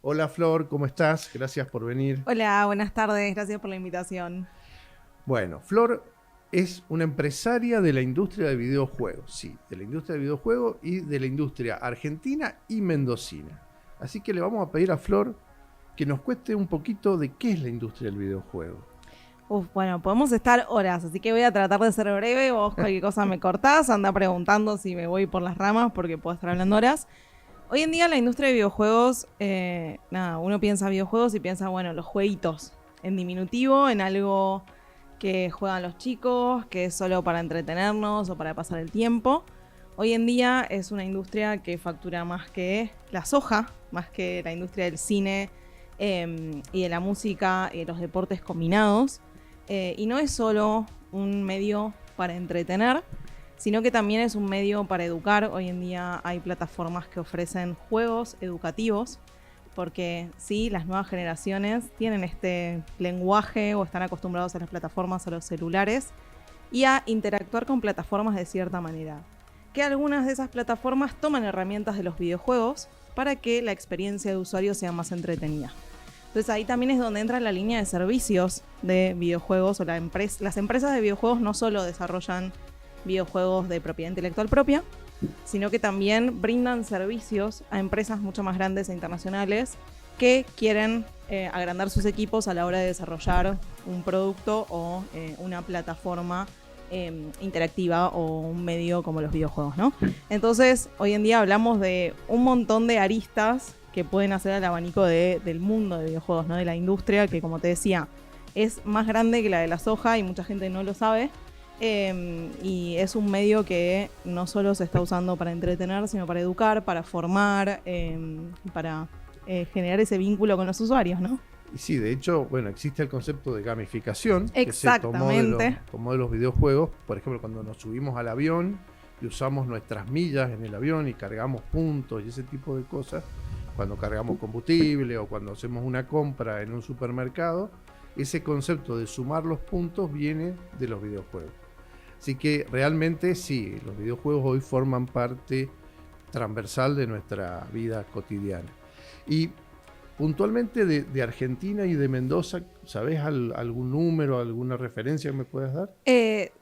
Hola Flor, ¿cómo estás? Gracias por venir. Hola, buenas tardes, gracias por la invitación. Bueno, Flor es una empresaria de la industria de videojuegos, sí, de la industria de videojuegos y de la industria argentina y mendocina. Así que le vamos a pedir a Flor que nos cueste un poquito de qué es la industria del videojuego. Bueno, podemos estar horas, así que voy a tratar de ser breve. Vos cualquier cosa me cortás, anda preguntando si me voy por las ramas porque puedo estar hablando horas. Hoy en día la industria de videojuegos, uno piensa videojuegos y piensa, bueno, los jueguitos en diminutivo, en algo que juegan los chicos, que es solo para entretenernos o para pasar el tiempo. Hoy en día es una industria que factura más que la soja, más que la industria del cine y de la música y de los deportes combinados. Y no es solo un medio para entretener, sino que también es un medio para educar. Hoy en día hay plataformas que ofrecen juegos educativos, porque sí, las nuevas generaciones tienen este lenguaje o están acostumbrados a las plataformas, a los celulares, y a interactuar con plataformas de cierta manera. Que algunas de esas plataformas toman herramientas de los videojuegos para que la experiencia de usuario sea más entretenida. Entonces ahí también es donde entra la línea de servicios de videojuegos o las empresas de videojuegos no solo desarrollan videojuegos de propiedad intelectual propia, sino que también brindan servicios a empresas mucho más grandes e internacionales que quieren agrandar sus equipos a la hora de desarrollar un producto o una plataforma interactiva o un medio como los videojuegos, ¿no? Entonces, hoy en día hablamos de un montón de aristas que pueden hacer al abanico del mundo de videojuegos, ¿no? De la industria, que como te decía, es más grande que la de la soja y mucha gente no lo sabe. Y es un medio que no solo se está usando para entretener, sino para educar, para formar, para generar ese vínculo con los usuarios, ¿no? Y sí, de hecho, bueno, existe el concepto de gamificación que se Exactamente. tomó de los videojuegos. Por ejemplo, cuando nos subimos al avión y usamos nuestras millas en el avión y cargamos puntos y ese tipo de cosas, cuando cargamos combustible o cuando hacemos una compra en un supermercado, ese concepto de sumar los puntos viene de los videojuegos. Así que realmente sí, los videojuegos hoy forman parte transversal de nuestra vida cotidiana. Y puntualmente de Argentina y de Mendoza, ¿sabés algún número, alguna referencia que me puedas dar?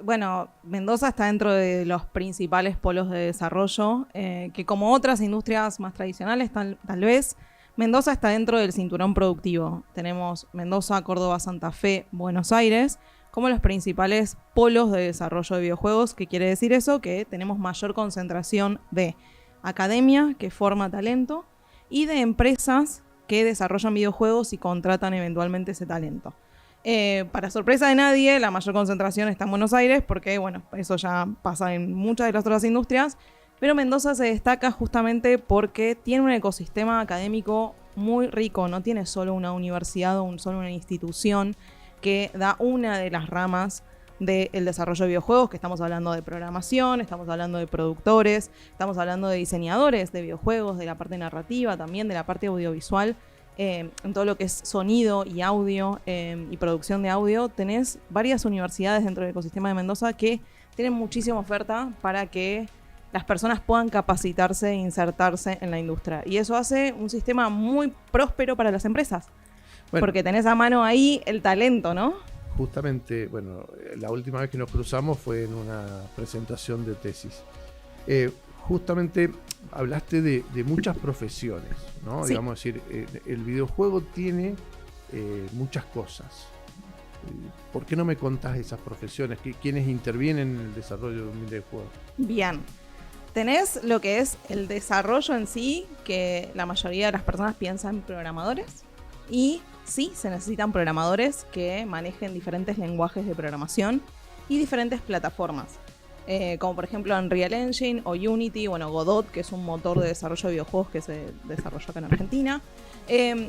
Bueno, Mendoza está dentro de los principales polos de desarrollo, que como otras industrias más tradicionales, tal vez, Mendoza está dentro del cinturón productivo. Tenemos Mendoza, Córdoba, Santa Fe, Buenos Aires, como los principales polos de desarrollo de videojuegos. ¿Qué quiere decir eso? Que tenemos mayor concentración de academia, que forma talento, y de empresas que desarrollan videojuegos y contratan eventualmente ese talento. Para sorpresa de nadie, la mayor concentración está en Buenos Aires, porque bueno, eso ya pasa en muchas de las otras industrias, pero Mendoza se destaca justamente porque tiene un ecosistema académico muy rico, no tiene solo una universidad o solo una institución que da una de las ramas del desarrollo de videojuegos, que estamos hablando de programación, estamos hablando de productores, estamos hablando de diseñadores de videojuegos, de la parte narrativa, también de la parte audiovisual. En todo lo que es sonido y audio y producción de audio, tenés varias universidades dentro del ecosistema de Mendoza que tienen muchísima oferta para que las personas puedan capacitarse e insertarse en la industria. Y eso hace un sistema muy próspero para las empresas, Bueno, porque tenés a mano ahí el talento, ¿no? justamente, bueno, la última vez que nos cruzamos fue en una presentación de tesis. Justamente hablaste de muchas profesiones, ¿no? Sí. Digamos decir, el videojuego tiene muchas cosas. ¿Por qué no me contás esas profesiones? ¿Quiénes intervienen en el desarrollo de un videojuego? Bien. Tenés lo que es el desarrollo en sí, que la mayoría de las personas piensan programadores. Y sí, se necesitan programadores que manejen diferentes lenguajes de programación y diferentes plataformas. Como por ejemplo Unreal Engine o Unity, bueno, Godot, que es un motor de desarrollo de videojuegos que se desarrolla acá en Argentina.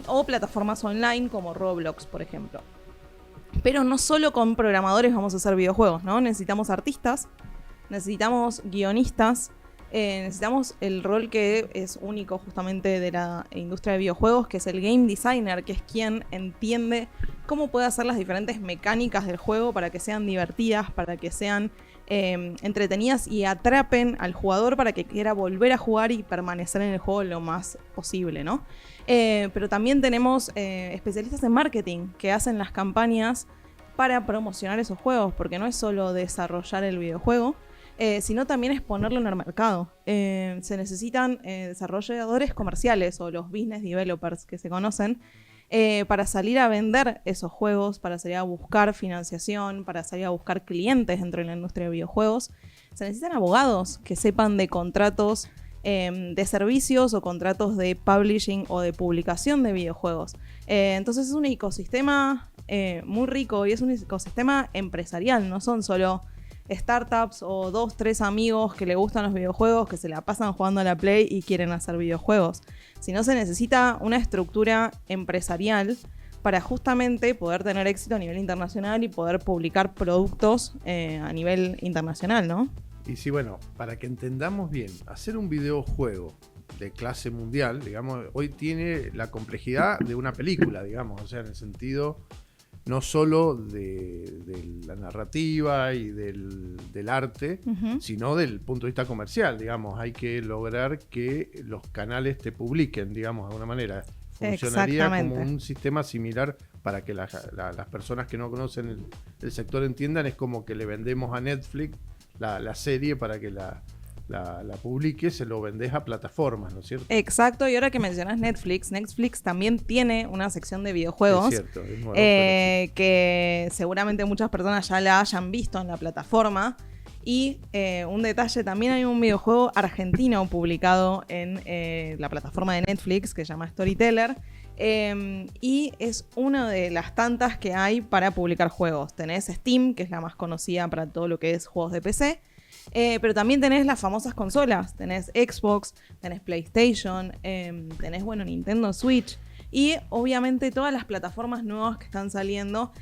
O plataformas online como Roblox, por ejemplo. Pero no solo con programadores vamos a hacer videojuegos, ¿no? Necesitamos artistas, necesitamos guionistas, necesitamos el rol que es único justamente de la industria de videojuegos, que es el game designer, que es quien entiende cómo puede hacer las diferentes mecánicas del juego para que sean divertidas, para que sean entretenidas y atrapen al jugador para que quiera volver a jugar y permanecer en el juego lo más posible, ¿no? Pero también tenemos especialistas en marketing que hacen las campañas para promocionar esos juegos, porque no es solo desarrollar el videojuego, sino también exponerlo en el mercado. Se necesitan desarrolladores comerciales o los business developers que se conocen para salir a vender esos juegos, para salir a buscar financiación, para salir a buscar clientes dentro de la industria de videojuegos. Se necesitan abogados que sepan de contratos de servicios o contratos de publishing o de publicación de videojuegos. Entonces es un ecosistema muy rico y es un ecosistema empresarial, no son solo startups o 2, 3 amigos que le gustan los videojuegos, que se la pasan jugando a la Play y quieren hacer videojuegos. Sino se necesita una estructura empresarial para justamente poder tener éxito a nivel internacional y poder publicar productos a nivel internacional, ¿no? Y sí, bueno, para que entendamos bien, hacer un videojuego de clase mundial, digamos, hoy tiene la complejidad de una película, digamos, o sea, en el sentido no solo de la narrativa y del arte, sino del punto de vista comercial, digamos. Hay que lograr que los canales te publiquen, digamos, de alguna manera. Funcionaría como un sistema similar para que las personas que no conocen el sector entiendan. Es como que le vendemos a Netflix la serie para que la publique, se lo vendés a plataformas, ¿no es cierto? Exacto, y ahora que mencionas Netflix también tiene una sección de videojuegos. Es cierto, es nuevo, que seguramente muchas personas ya la hayan visto en la plataforma. Y un detalle, también hay un videojuego argentino publicado en la plataforma de Netflix que se llama Storyteller. Y es una de las tantas que hay para publicar juegos. Tenés Steam, que es la más conocida para todo lo que es juegos de PC. Pero también tenés las famosas consolas. Tenés Xbox, tenés PlayStation, tenés, Nintendo Switch. Y obviamente todas las plataformas nuevas que están saliendo.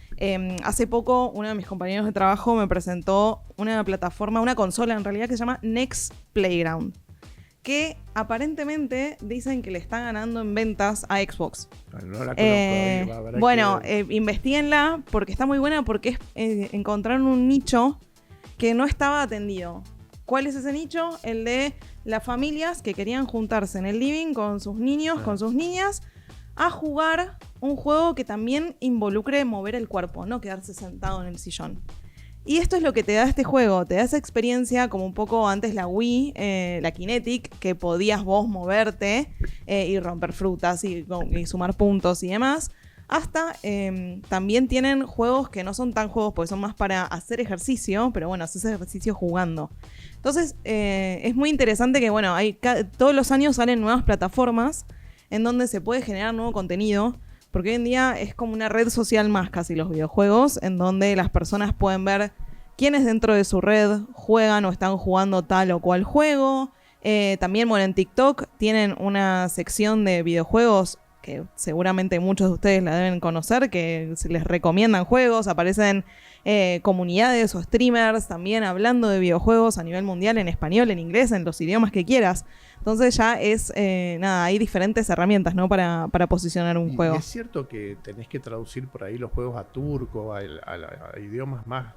Hace poco uno de mis compañeros de trabajo me presentó una plataforma, una consola en realidad, que se llama Next Playground, que aparentemente dicen que le está ganando en ventas a Xbox. No la conozco. Investíguenla porque está muy buena, porque encontraron un nicho que no estaba atendido. ¿Cuál es ese nicho? El de las familias que querían juntarse en el living con sus niños, con sus niñas, a jugar un juego que también involucre mover el cuerpo, no quedarse sentado en el sillón. Y esto es lo que te da este juego, te da esa experiencia como un poco antes la Wii, la Kinetic, que podías vos moverte y romper frutas y sumar puntos y demás. Hasta también tienen juegos que no son tan juegos porque son más para hacer ejercicio, pero haces ejercicio jugando. Entonces es muy interesante que todos los años salen nuevas plataformas en donde se puede generar nuevo contenido, porque hoy en día es como una red social más casi los videojuegos, en donde las personas pueden ver quiénes dentro de su red juegan o están jugando tal o cual juego. También, en TikTok tienen una sección de videojuegos que seguramente muchos de ustedes la deben conocer, que se les recomiendan juegos, aparecen comunidades o streamers también hablando de videojuegos a nivel mundial, en español, en inglés, en los idiomas que quieras. Entonces ya es, hay diferentes herramientas, ¿no? para posicionar un juego. ¿Es cierto que tenés que traducir por ahí los juegos a turco, a idiomas más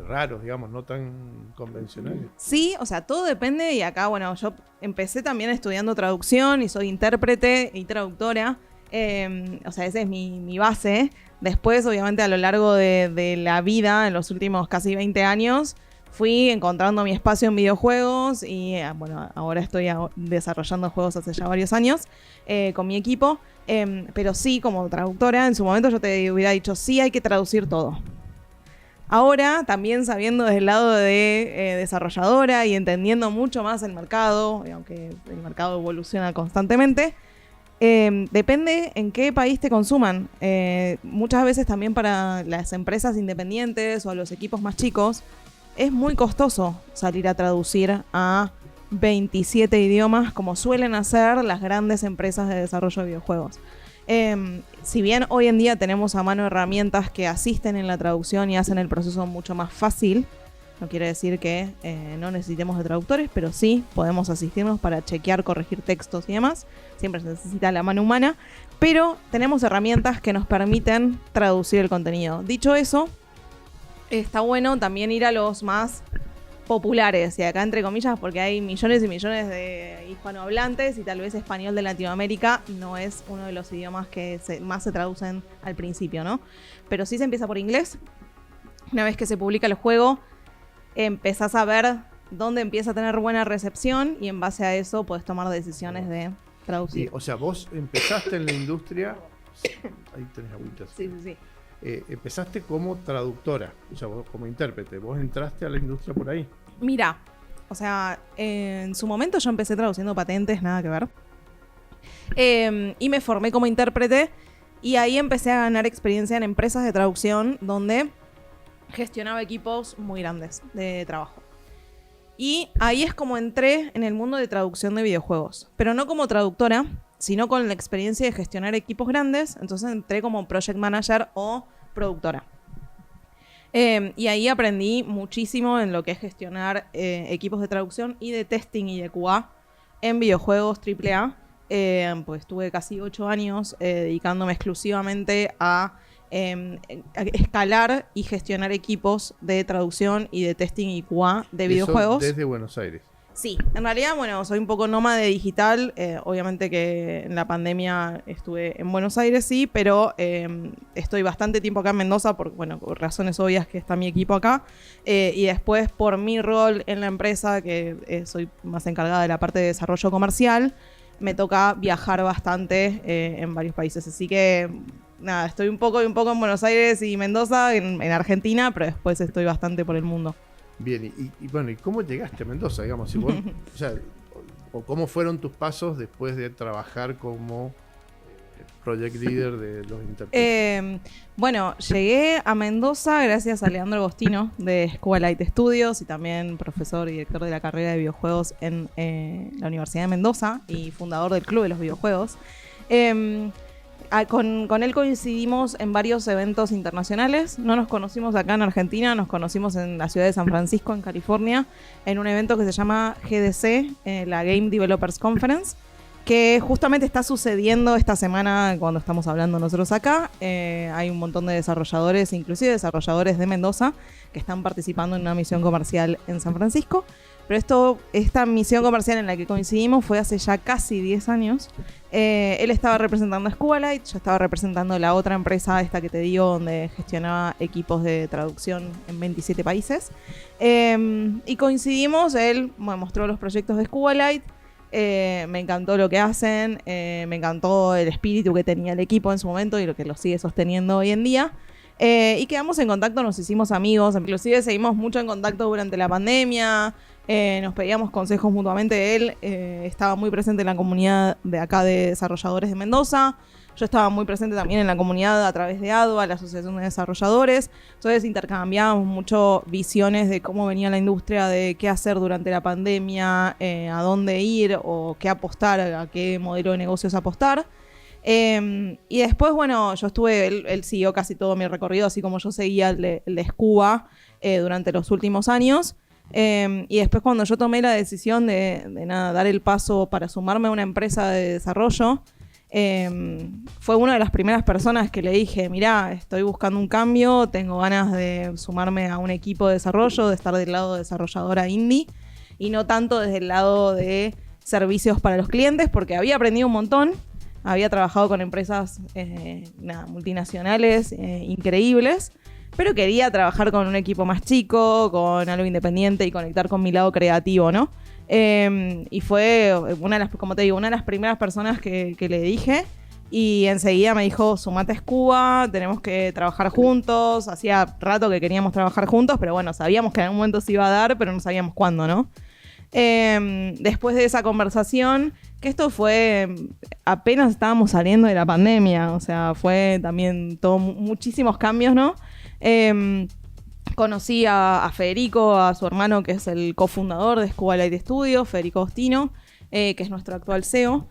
raros, digamos, no tan convencionales? Sí, todo depende, y acá, yo empecé también estudiando traducción y soy intérprete y traductora. Esa es mi base. Después, obviamente, a lo largo de la vida, en los últimos casi 20 años, fui encontrando mi espacio en videojuegos y, ahora estoy desarrollando juegos hace ya varios años con mi equipo. Pero sí, como traductora, en su momento yo te hubiera dicho, sí, hay que traducir todo. Ahora, también sabiendo desde el lado de desarrolladora y entendiendo mucho más el mercado, aunque el mercado evoluciona constantemente, depende en qué país te consuman. Muchas veces también para las empresas independientes o los equipos más chicos es muy costoso salir a traducir a 27 idiomas como suelen hacer las grandes empresas de desarrollo de videojuegos. Si bien hoy en día tenemos a mano herramientas que asisten en la traducción y hacen el proceso mucho más fácil, no quiere decir que no necesitemos de traductores, pero sí podemos asistirnos para chequear, corregir textos y demás. Siempre se necesita la mano humana, pero tenemos herramientas que nos permiten traducir el contenido. Dicho eso, está bueno también ir a los más populares, y acá entre comillas porque hay millones y millones de hispanohablantes y tal vez español de Latinoamérica no es uno de los idiomas que más se traducen al principio, ¿no? Pero sí se empieza por inglés. Una vez que se publica el juego, empezás a ver dónde empieza a tener buena recepción y en base a eso podés tomar decisiones de traducir. O sea, vos empezaste en la industria... Ahí tenés agüita. Sí, sí, sí. Empezaste como traductora, o sea, vos como intérprete. Vos entraste a la industria por ahí. Mira, o sea, en su momento yo empecé traduciendo patentes, nada que ver. Y me formé como intérprete y ahí empecé a ganar experiencia en empresas de traducción donde gestionaba equipos muy grandes de trabajo. Y ahí es como entré en el mundo de traducción de videojuegos, pero no como traductora, sino con la experiencia de gestionar equipos grandes. Entonces entré como project manager o productora. Y ahí aprendí muchísimo en lo que es gestionar equipos de traducción y de testing y de QA en videojuegos AAA. Pues estuve casi 8 años dedicándome exclusivamente a escalar y gestionar equipos de traducción y de testing y QA de videojuegos. Desde Buenos Aires. Sí, en realidad, bueno, soy un poco nómade digital. Obviamente que en la pandemia estuve en Buenos Aires, sí, pero estoy bastante tiempo acá en Mendoza por razones obvias que está mi equipo acá. Y después, por mi rol en la empresa, que soy más encargada de la parte de desarrollo comercial, me toca viajar bastante en varios países. Así que, nada, estoy un poco en Buenos Aires y Mendoza, en Argentina, pero después estoy bastante por el mundo. Bien, y bueno, ¿y cómo llegaste a Mendoza, digamos? Si vos, o sea, o ¿cómo fueron tus pasos después de trabajar como project leader de los intérpretes? Bueno, llegué a Mendoza gracias a Leandro Agostino de Schoollight Studios y también profesor y director de la carrera de videojuegos en la Universidad de Mendoza y fundador del Club de los Videojuegos. Con él coincidimos en varios eventos internacionales. No nos conocimos acá en Argentina, nos conocimos en la ciudad de San Francisco, en California, en un evento que se llama GDC, la Game Developers Conference, que justamente está sucediendo esta semana cuando estamos hablando nosotros acá. Hay un montón de desarrolladores, inclusive desarrolladores de Mendoza, que están participando en una misión comercial en San Francisco. Pero esta misión comercial en la que coincidimos fue hace ya casi 10 años. Él estaba representando a Schoollight, yo estaba representando la otra empresa, esta que te digo, donde gestionaba equipos de traducción en 27 países. Y coincidimos, él me mostró los proyectos de Schoollight, me encantó lo que hacen, me encantó el espíritu que tenía el equipo en su momento y lo que lo sigue sosteniendo hoy en día. Y quedamos en contacto, nos hicimos amigos, inclusive seguimos mucho en contacto durante la pandemia. Nos pedíamos consejos mutuamente. Él estaba muy presente en la comunidad de acá de desarrolladores de Mendoza. Yo estaba muy presente también en la comunidad a través de ADVA, la Asociación de Desarrolladores. Entonces intercambiábamos mucho visiones de cómo venía la industria, de qué hacer durante la pandemia, a dónde ir o qué apostar, a qué modelo de negocios apostar. Y después, bueno, él siguió casi todo mi recorrido, así como yo seguía el de Scuba durante los últimos años. Y después cuando yo tomé la decisión de dar el paso para sumarme a una empresa de desarrollo, fue una de las primeras personas que le dije, mirá, estoy buscando un cambio, tengo ganas de sumarme a un equipo de desarrollo, de estar del lado de desarrolladora indie y no tanto desde el lado de servicios para los clientes, porque había aprendido un montón, había trabajado con empresas multinacionales increíbles, pero quería trabajar con un equipo más chico, con algo independiente y conectar con mi lado creativo, ¿no? Y fue una de las primeras personas que le dije. Y enseguida me dijo, sumate a Scuba, tenemos que trabajar juntos. Hacía rato que queríamos trabajar juntos, pero bueno, sabíamos que en algún momento se iba a dar, pero no sabíamos cuándo, ¿no? Después de esa conversación, que esto fue apenas estábamos saliendo de la pandemia, o sea, fue también muchísimos cambios, ¿no? Conocí a Federico, a su hermano, que es el cofundador de Schoollight Studios, Federico Agostino, que es nuestro actual CEO.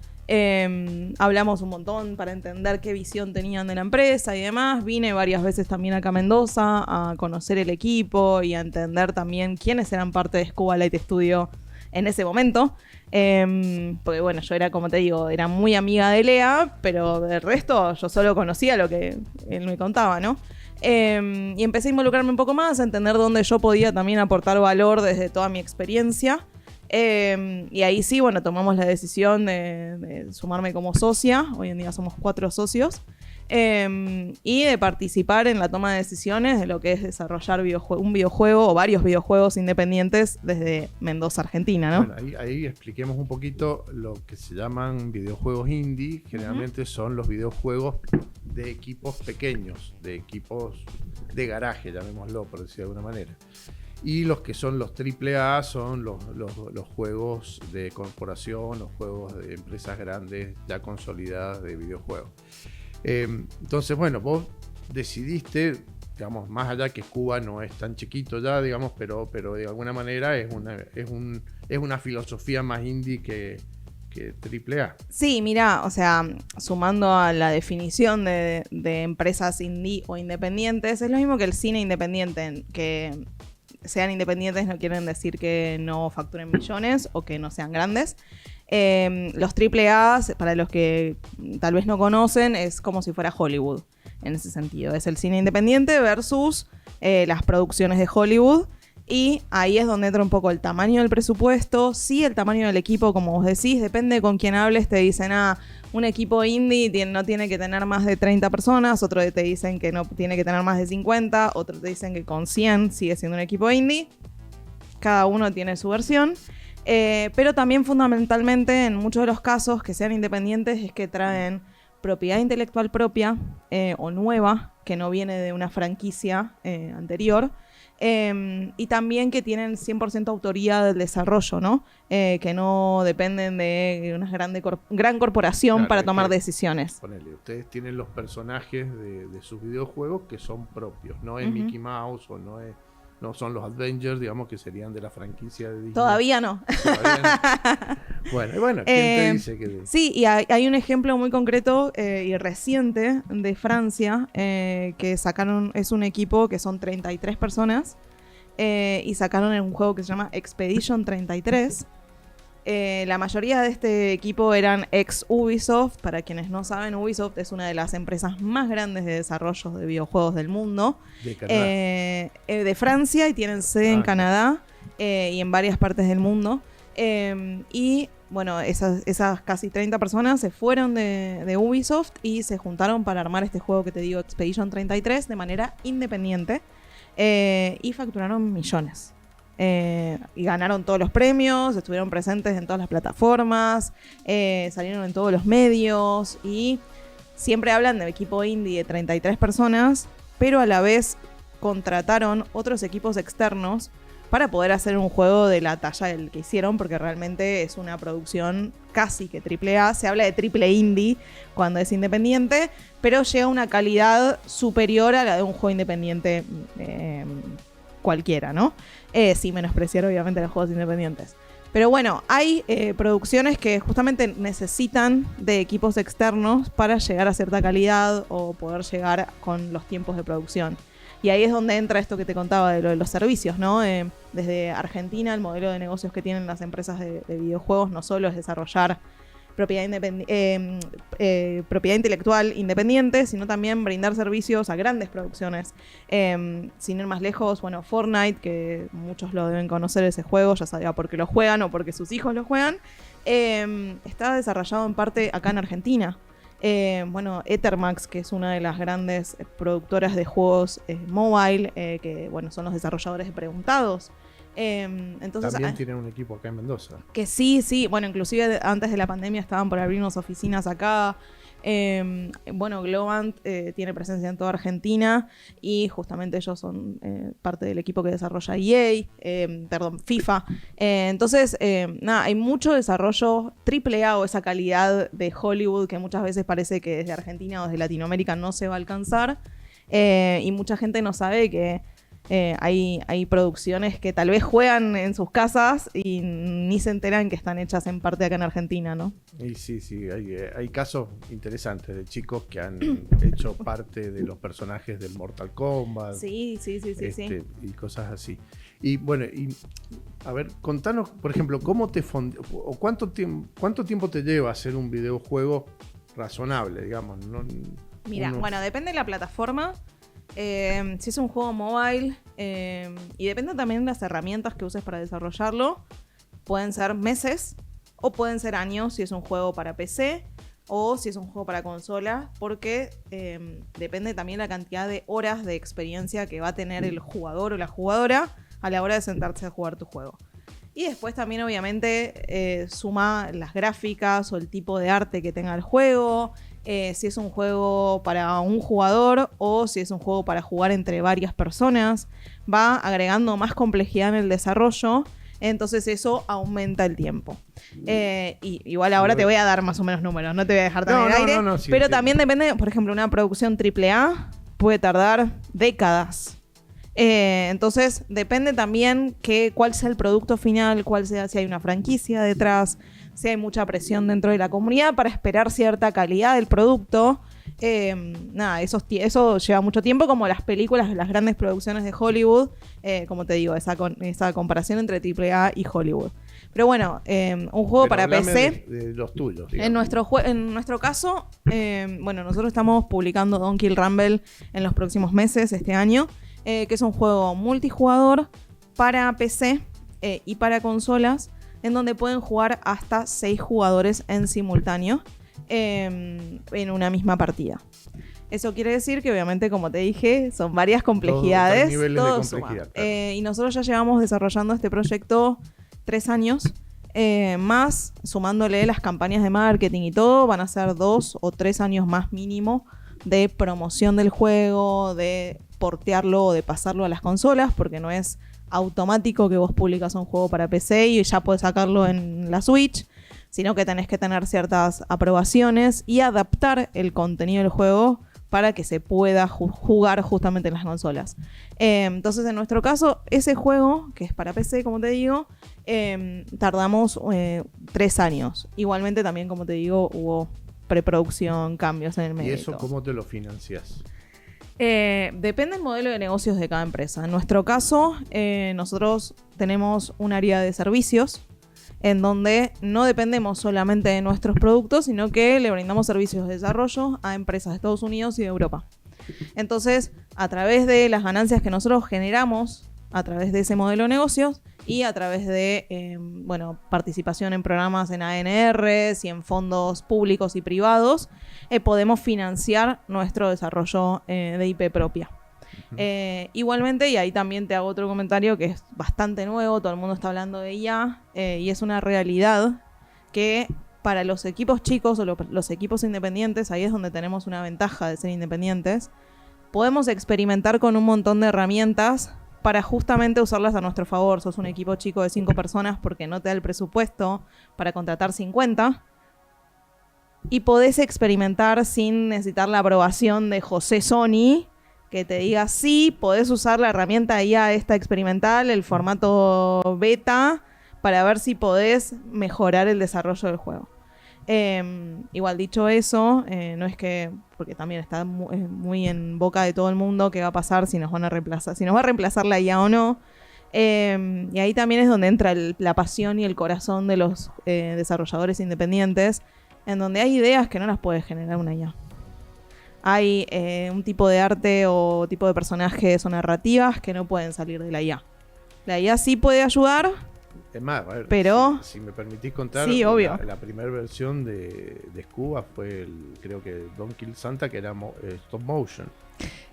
Hablamos un montón para entender qué visión tenían de la empresa y demás. Vine varias veces también acá a Mendoza a conocer el equipo y a entender también quiénes eran parte de Schoollight Studio en ese momento. Porque bueno, yo era, como te digo, era muy amiga de Lea, pero del resto yo solo conocía lo que él me contaba, ¿no? Y empecé a involucrarme un poco más, a entender dónde yo podía también aportar valor desde toda mi experiencia. Y ahí sí, bueno, tomamos la decisión de sumarme como socia. Hoy en día somos 4 socios. Y de participar en la toma de decisiones de lo que es desarrollar un videojuego o varios videojuegos independientes desde Mendoza, Argentina, ¿no? Bueno, ahí expliquemos un poquito lo que se llaman videojuegos indie. Generalmente son los videojuegos de equipos pequeños, de equipos de garaje, llamémoslo, por decir de alguna manera. Y los que son los AAA son los juegos de corporación, los juegos de empresas grandes ya consolidadas de videojuegos. Entonces, bueno, vos decidiste, digamos, más allá que Cuba no es tan chiquito ya, digamos, pero de alguna manera es una filosofía más indie que AAA. Sí, mira, o sea, sumando a la definición de empresas indie o independientes, es lo mismo que el cine independiente, que sean independientes no quieren decir que no facturen millones o que no sean grandes. Los AAA, para los que tal vez no conocen, es como si fuera Hollywood, en ese sentido. Es el cine independiente versus las producciones de Hollywood. Y ahí es donde entra un poco el tamaño del presupuesto. Sí, el tamaño del equipo, como vos decís, depende con quién hables. Te dicen, un equipo indie no tiene que tener más de 30 personas. Otro te dicen que no tiene que tener más de 50. Otro te dicen que con 100 sigue siendo un equipo indie. Cada uno tiene su versión. Pero también fundamentalmente en muchos de los casos que sean independientes es que traen propiedad intelectual propia o nueva, que no viene de una franquicia anterior. Y también que tienen 100% autoría del desarrollo, ¿no? Que no dependen de una gran corporación, claro, para tomar decisiones. Ponele, ustedes tienen los personajes de sus videojuegos que son propios, no es Mickey Mouse o no son los Avengers, digamos, que serían de la franquicia de Disney. Todavía no. Bueno, ¿quién te dice que...? Sí, y hay un ejemplo muy concreto y reciente de Francia, que sacaron, es un equipo que son 33 personas, y sacaron un juego que se llama Expedition 33. La mayoría de este equipo eran ex Ubisoft. Para quienes no saben, Ubisoft es una de las empresas más grandes de desarrollo de videojuegos del mundo. De Canadá. De Francia, y tienen sede en Canadá y en varias partes del mundo. Y bueno, esas casi 30 personas se fueron de Ubisoft y se juntaron para armar este juego que te digo, Expedition 33, de manera independiente, y facturaron millones. Y ganaron todos los premios, estuvieron presentes en todas las plataformas, salieron en todos los medios, y siempre hablan de equipo indie de 33 personas, pero a la vez contrataron otros equipos externos para poder hacer un juego de la talla del que hicieron, porque realmente es una producción casi que AAA. Se habla de triple indie cuando es independiente, pero llega a una calidad superior a la de un juego independiente cualquiera, ¿no? Sin menospreciar obviamente los juegos independientes. Pero bueno, hay producciones que justamente necesitan de equipos externos para llegar a cierta calidad o poder llegar con los tiempos de producción. Y ahí es donde entra esto que te contaba de los servicios, ¿no? Desde Argentina, el modelo de negocios que tienen las empresas de videojuegos no solo es desarrollar propiedad intelectual independiente, sino también brindar servicios a grandes producciones. Sin ir más lejos, bueno, Fortnite, que muchos lo deben conocer ese juego, ya sea porque lo juegan o porque sus hijos lo juegan, está desarrollado en parte acá en Argentina. Bueno, Ethermax, que es una de las grandes productoras de juegos mobile, que bueno, son los desarrolladores de Preguntados. Entonces, también tienen un equipo acá en Mendoza. Que sí, bueno, inclusive antes de la pandemia estaban por abrirnos oficinas acá. Bueno, Globant tiene presencia en toda Argentina y justamente ellos son parte del equipo que desarrolla FIFA. Entonces, nada, hay mucho desarrollo AAA o esa calidad de Hollywood que muchas veces parece que desde Argentina o desde Latinoamérica no se va a alcanzar, y mucha gente no sabe que hay producciones que tal vez juegan en sus casas y ni se enteran que están hechas en parte acá en Argentina, ¿no? Y sí, hay casos interesantes de chicos que han hecho parte de los personajes del Mortal Kombat. Sí. Y cosas así. Y bueno, a ver, contanos, por ejemplo, ¿cómo o cuánto tiempo te lleva hacer un videojuego razonable, digamos? Mira, bueno, depende de la plataforma. Si es un juego mobile, y depende también de las herramientas que uses para desarrollarlo, pueden ser meses o pueden ser años si es un juego para PC o si es un juego para consola, porque depende también la cantidad de horas de experiencia que va a tener el jugador o la jugadora a la hora de sentarse a jugar tu juego. Y después también obviamente suma las gráficas o el tipo de arte que tenga el juego, si es un juego para un jugador o si es un juego para jugar entre varias personas. Va agregando más complejidad en el desarrollo, entonces eso aumenta el tiempo. Y igual ahora te voy a dar más o menos números, no te voy a dejar tan en el aire, sí, pero también depende, por ejemplo, una producción AAA puede tardar décadas. Entonces depende también cuál sea el producto final, cuál sea, si hay una franquicia detrás, si hay mucha presión dentro de la comunidad para esperar cierta calidad del producto. Eso lleva mucho tiempo, como las películas, las grandes producciones de Hollywood, como te digo, esa comparación entre AAA y Hollywood. Pero bueno, un juego para PC. De los tuyos, en nuestro caso, bueno, nosotros estamos publicando Donkey Rumble en los próximos meses, este año. Que es un juego multijugador para PC y para consolas, en donde pueden jugar hasta 6 jugadores en simultáneo en una misma partida. Eso quiere decir que obviamente, como te dije, son varias complejidades. Todo suma. Claro. Y nosotros ya llevamos desarrollando este proyecto 3 años, más sumándole las campañas de marketing y todo, van a ser 2 o 3 años más mínimo de promoción del juego, de portearlo o de pasarlo a las consolas, porque no es automático que vos publicas un juego para PC y ya podés sacarlo en la Switch, sino que tenés que tener ciertas aprobaciones y adaptar el contenido del juego para que se pueda jugar justamente en las consolas. Entonces, en nuestro caso, ese juego, que es para PC, como te digo, tardamos 3 años. Igualmente también, como te digo, hubo preproducción, cambios en el medio. ¿Y eso cómo te lo financias? Depende del modelo de negocios de cada empresa. En nuestro caso, nosotros tenemos un área de servicios en donde no dependemos solamente de nuestros productos, sino que le brindamos servicios de desarrollo a empresas de Estados Unidos y de Europa. Entonces, a través de las ganancias que nosotros generamos a través de ese modelo de negocios y a través de participación en programas en ANRs y en fondos públicos y privados, podemos financiar nuestro desarrollo de IP propia. Igualmente, y ahí también te hago otro comentario que es bastante nuevo, todo el mundo está hablando de IA, y es una realidad que para los equipos chicos o los equipos independientes, ahí es donde tenemos una ventaja de ser independientes, podemos experimentar con un montón de herramientas para justamente usarlas a nuestro favor. Sos un equipo chico de 5 personas porque no te da el presupuesto para contratar 50 y podés experimentar sin necesitar la aprobación de José Sony, que te diga sí, podés usar la herramienta IA esta experimental, el formato beta, para ver si podés mejorar el desarrollo del juego. Igual dicho eso, no es que, porque también está muy en boca de todo el mundo qué va a pasar, si nos van a reemplazar, si nos va a reemplazar la IA o no. Y ahí también es donde entra la pasión y el corazón de los desarrolladores independientes, en donde hay ideas que no las puede generar una IA. Hay un tipo de arte o tipo de personajes o narrativas que no pueden salir de la IA. La IA sí puede ayudar. Es más, a ver, pero si me permitís contar, sí, obvio. La primera versión de Scuba fue creo que Donkey Santa, que era stop motion.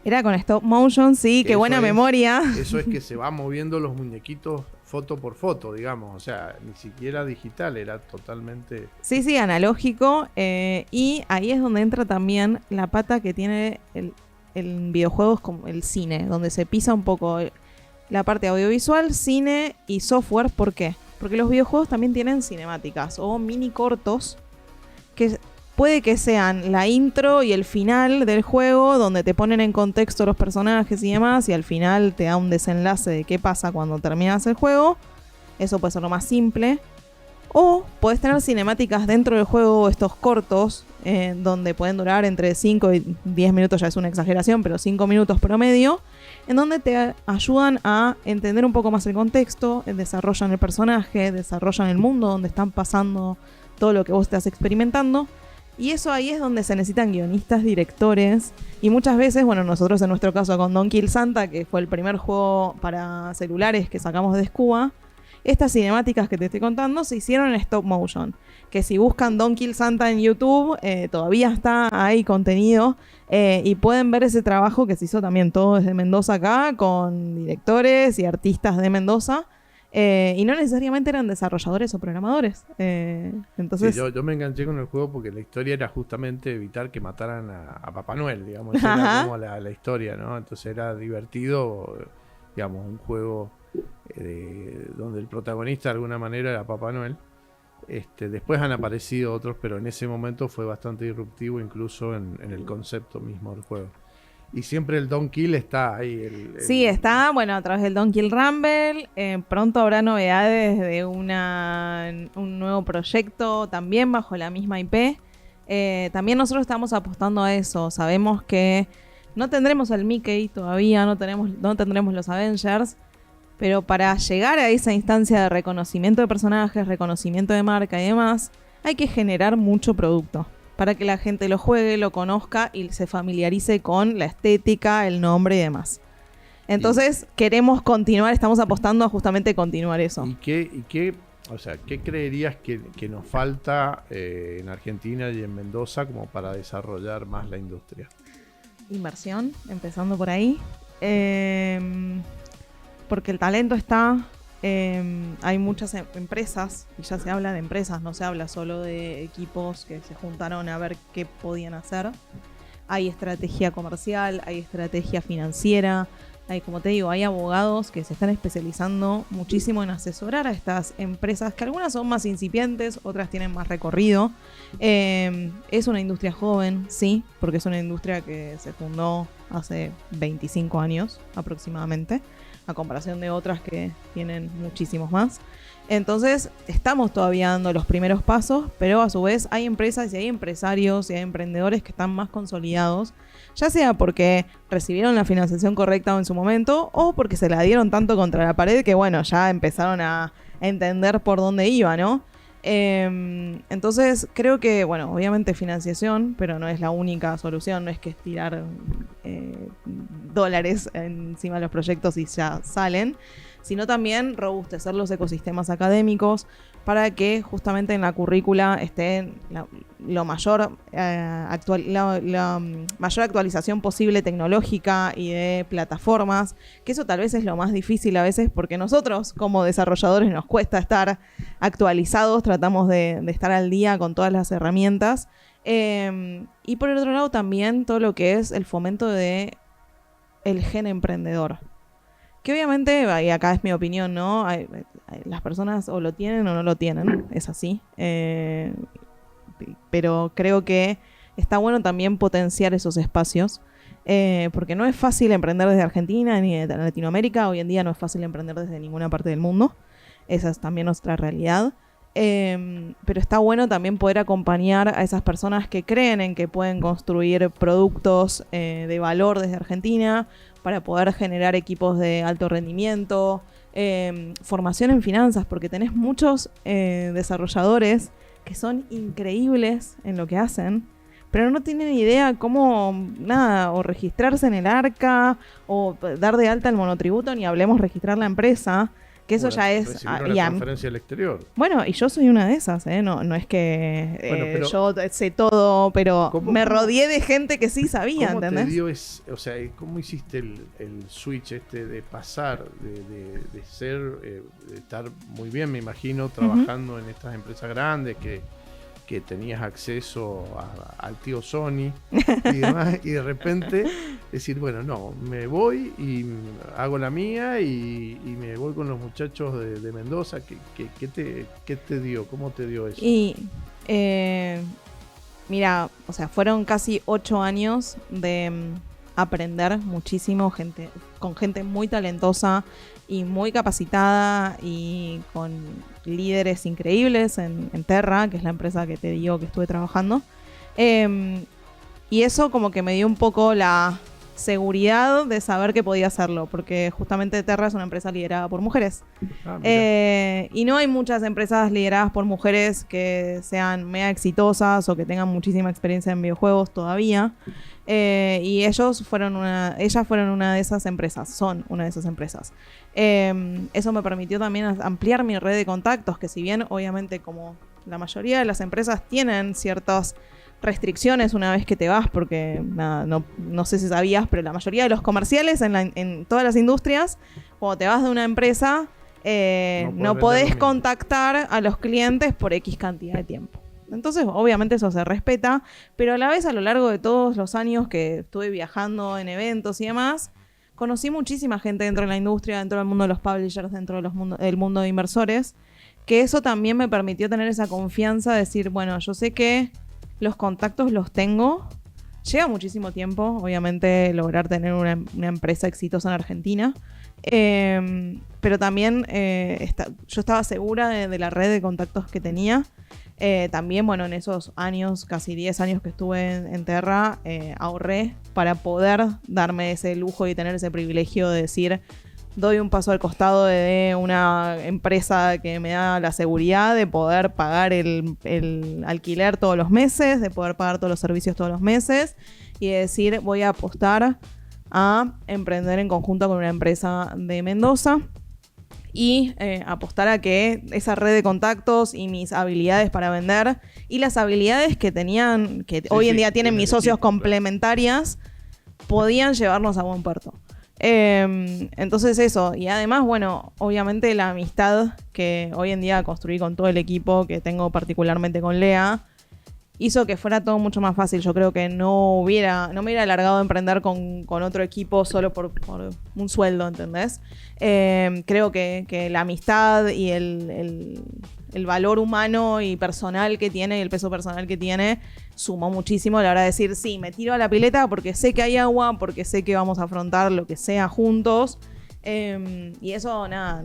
Era con stop motion, sí, qué buena memoria. Eso es que se va moviendo los muñequitos foto por foto, digamos. O sea, ni siquiera digital, era totalmente... Sí, analógico. Y ahí es donde entra también la pata que tiene el videojuego, es como el cine, donde se pisa un poco la parte audiovisual, cine y software. ¿Por qué? Porque los videojuegos también tienen cinemáticas o mini cortos que puede que sean la intro y el final del juego, donde te ponen en contexto los personajes y demás, y al final te da un desenlace de qué pasa cuando terminas el juego. Eso puede ser lo más simple. O puedes tener cinemáticas dentro del juego, estos cortos, donde pueden durar entre 5 y 10 minutos, ya es una exageración, pero 5 minutos promedio, en donde te ayudan a entender un poco más el contexto, desarrollan el personaje, desarrollan el mundo donde están pasando todo lo que vos estás experimentando. Y eso ahí es donde se necesitan guionistas, directores. Y muchas veces, bueno, nosotros en nuestro caso con Don't Kill Santa, que fue el primer juego para celulares que sacamos de Scuba, estas cinemáticas que te estoy contando se hicieron en stop motion. Que si buscan Don't Kill Santa en YouTube, todavía está ahí contenido. Y pueden ver ese trabajo que se hizo también todo desde Mendoza acá, con directores y artistas de Mendoza. Y no necesariamente eran desarrolladores o programadores. Entonces, sí, yo me enganché con el juego porque la historia era justamente evitar que mataran a Papá Noel, digamos. Esa era como la historia, ¿no? Entonces era divertido, digamos, un juego donde el protagonista de alguna manera era Papá Noel. Después han aparecido otros, pero en ese momento fue bastante disruptivo, incluso en el concepto mismo del juego. Y siempre el Don't Kill está ahí. Sí, está, bueno, a través del Don't Kill Rumble. Pronto habrá novedades de un nuevo proyecto, también bajo la misma IP. También nosotros estamos apostando a eso. Sabemos que no tendremos el Mickey todavía, no tendremos los Avengers. Pero para llegar a esa instancia de reconocimiento de personajes, reconocimiento de marca y demás, hay que generar mucho producto para que la gente lo juegue, lo conozca y se familiarice con la estética, el nombre y demás. Entonces, queremos continuar, estamos apostando a justamente continuar eso. ¿Y qué creerías que nos falta en Argentina y en Mendoza como para desarrollar más la industria? Inversión, empezando por ahí. Porque el talento está, hay muchas empresas, y ya se habla de empresas, no se habla solo de equipos que se juntaron a ver qué podían hacer. Hay estrategia comercial, hay estrategia financiera, hay, como te digo, hay abogados que se están especializando muchísimo en asesorar a estas empresas, que algunas son más incipientes, otras tienen más recorrido. Es una industria joven, sí, porque es una industria que se fundó hace 25 años aproximadamente, a comparación de otras que tienen muchísimos más. Entonces, estamos todavía dando los primeros pasos, pero a su vez hay empresas y hay empresarios y hay emprendedores que están más consolidados, ya sea porque recibieron la financiación correcta en su momento o porque se la dieron tanto contra la pared que, bueno, ya empezaron a entender por dónde iba, ¿no? Entonces creo que, bueno, obviamente financiación, pero no es la única solución, no es que es tirar dólares encima de los proyectos y ya salen, sino también robustecer los ecosistemas académicos para que justamente en la currícula esté la mayor actualización posible tecnológica y de plataformas, que eso tal vez es lo más difícil a veces porque nosotros como desarrolladores nos cuesta estar actualizados, tratamos de estar al día con todas las herramientas. Y por el otro lado también todo lo que es el fomento de el gen emprendedor. Que obviamente, y acá es mi opinión, ¿no? Las personas o lo tienen o no lo tienen, es así. Pero creo que está bueno también potenciar esos espacios, porque no es fácil emprender desde Argentina ni de Latinoamérica. Hoy en día no es fácil emprender desde ninguna parte del mundo. Esa es también nuestra realidad. Pero está bueno también poder acompañar a esas personas que creen en que pueden construir productos de valor desde Argentina para poder generar equipos de alto rendimiento, formación en finanzas, porque tenés muchos desarrolladores que son increíbles en lo que hacen, pero no tienen idea cómo, nada, o registrarse en el ARCA, o dar de alta el monotributo, ni hablemos registrar la empresa, que eso ya es... la conferencia al exterior. Bueno, y yo soy una de esas, no es que pero yo sé todo, pero me rodeé de gente que sí sabía, ¿cómo ¿entendés? te dio cómo hiciste el switch de pasar, de ser, de estar muy bien, me imagino, trabajando en estas empresas grandes que tenías acceso al tío Sony y demás, y de repente decir, bueno, no, me voy y hago la mía y me voy con los muchachos de Mendoza? ¿Qué te dio? ¿Cómo te dio eso? Y mira, o sea, fueron casi 8 años de aprender muchísimo, con gente muy talentosa y muy capacitada y con líderes increíbles en Terra, que es la empresa que te digo que estuve trabajando. Y eso como que me dio un poco seguridad de saber que podía hacerlo, porque justamente Terra es una empresa liderada por mujeres. Y no hay muchas empresas lideradas por mujeres que sean mega exitosas o que tengan muchísima experiencia en videojuegos todavía. Y ellas fueron una de esas empresas, son una de esas empresas. Eso me permitió también ampliar mi red de contactos, que si bien obviamente como la mayoría de las empresas tienen ciertas restricciones una vez que te vas, porque nada, no sé si sabías, pero la mayoría de los comerciales en todas las industrias, cuando te vas de una empresa, no podés contactar a los clientes por X cantidad de tiempo. Entonces, obviamente eso se respeta, pero a la vez a lo largo de todos los años que estuve viajando en eventos y demás, conocí muchísima gente dentro de la industria, dentro del mundo de los publishers, dentro del mundo de inversores, que eso también me permitió tener esa confianza de decir, bueno, yo sé que los contactos los tengo. Lleva muchísimo tiempo, obviamente, lograr tener una empresa exitosa en Argentina. Pero también yo estaba segura de la red de contactos que tenía. También, bueno, en esos años, casi 10 años que estuve en Terra, ahorré para poder darme ese lujo y tener ese privilegio de decir, doy un paso al costado de una empresa que me da la seguridad de poder pagar el alquiler todos los meses, de poder pagar todos los servicios todos los meses y de decir, voy a apostar a emprender en conjunto con una empresa de Mendoza y apostar a que esa red de contactos y mis habilidades para vender y las habilidades que tenían, que hoy en día tienen mis socios complementarias, podían llevarnos a buen puerto. Entonces eso, y además, bueno, obviamente la amistad que hoy en día construí con todo el equipo que tengo particularmente con Lea hizo que fuera todo mucho más fácil. Yo creo que no me hubiera alargado a emprender con otro equipo solo por un sueldo, ¿entendés? Creo que la amistad y el valor humano y personal que tiene y el peso personal que tiene sumó muchísimo a la hora de decir, sí, me tiro a la pileta porque sé que hay agua, porque sé que vamos a afrontar lo que sea juntos. Y eso, nada,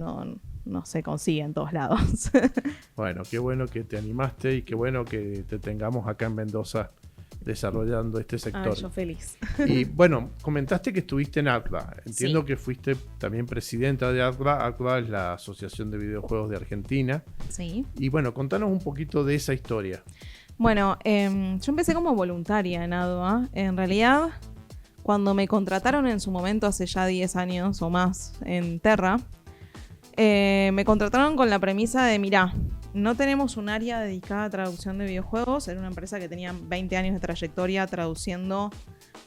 no se consigue en todos lados. Bueno, qué bueno que te animaste y qué bueno que te tengamos acá en Mendoza desarrollando este sector. Yo feliz. Y bueno, comentaste que estuviste en ACDA. Entiendo que fuiste también presidenta de ACDA. ACDA es la Asociación de Videojuegos de Argentina. Sí. Y bueno, contanos un poquito de esa historia. Bueno, yo empecé como voluntaria en ADVA. En realidad, cuando me contrataron en su momento, hace ya 10 años o más, en Terra, me contrataron con la premisa de, mirá, no tenemos un área dedicada a traducción de videojuegos. Era una empresa que tenía 20 años de trayectoria traduciendo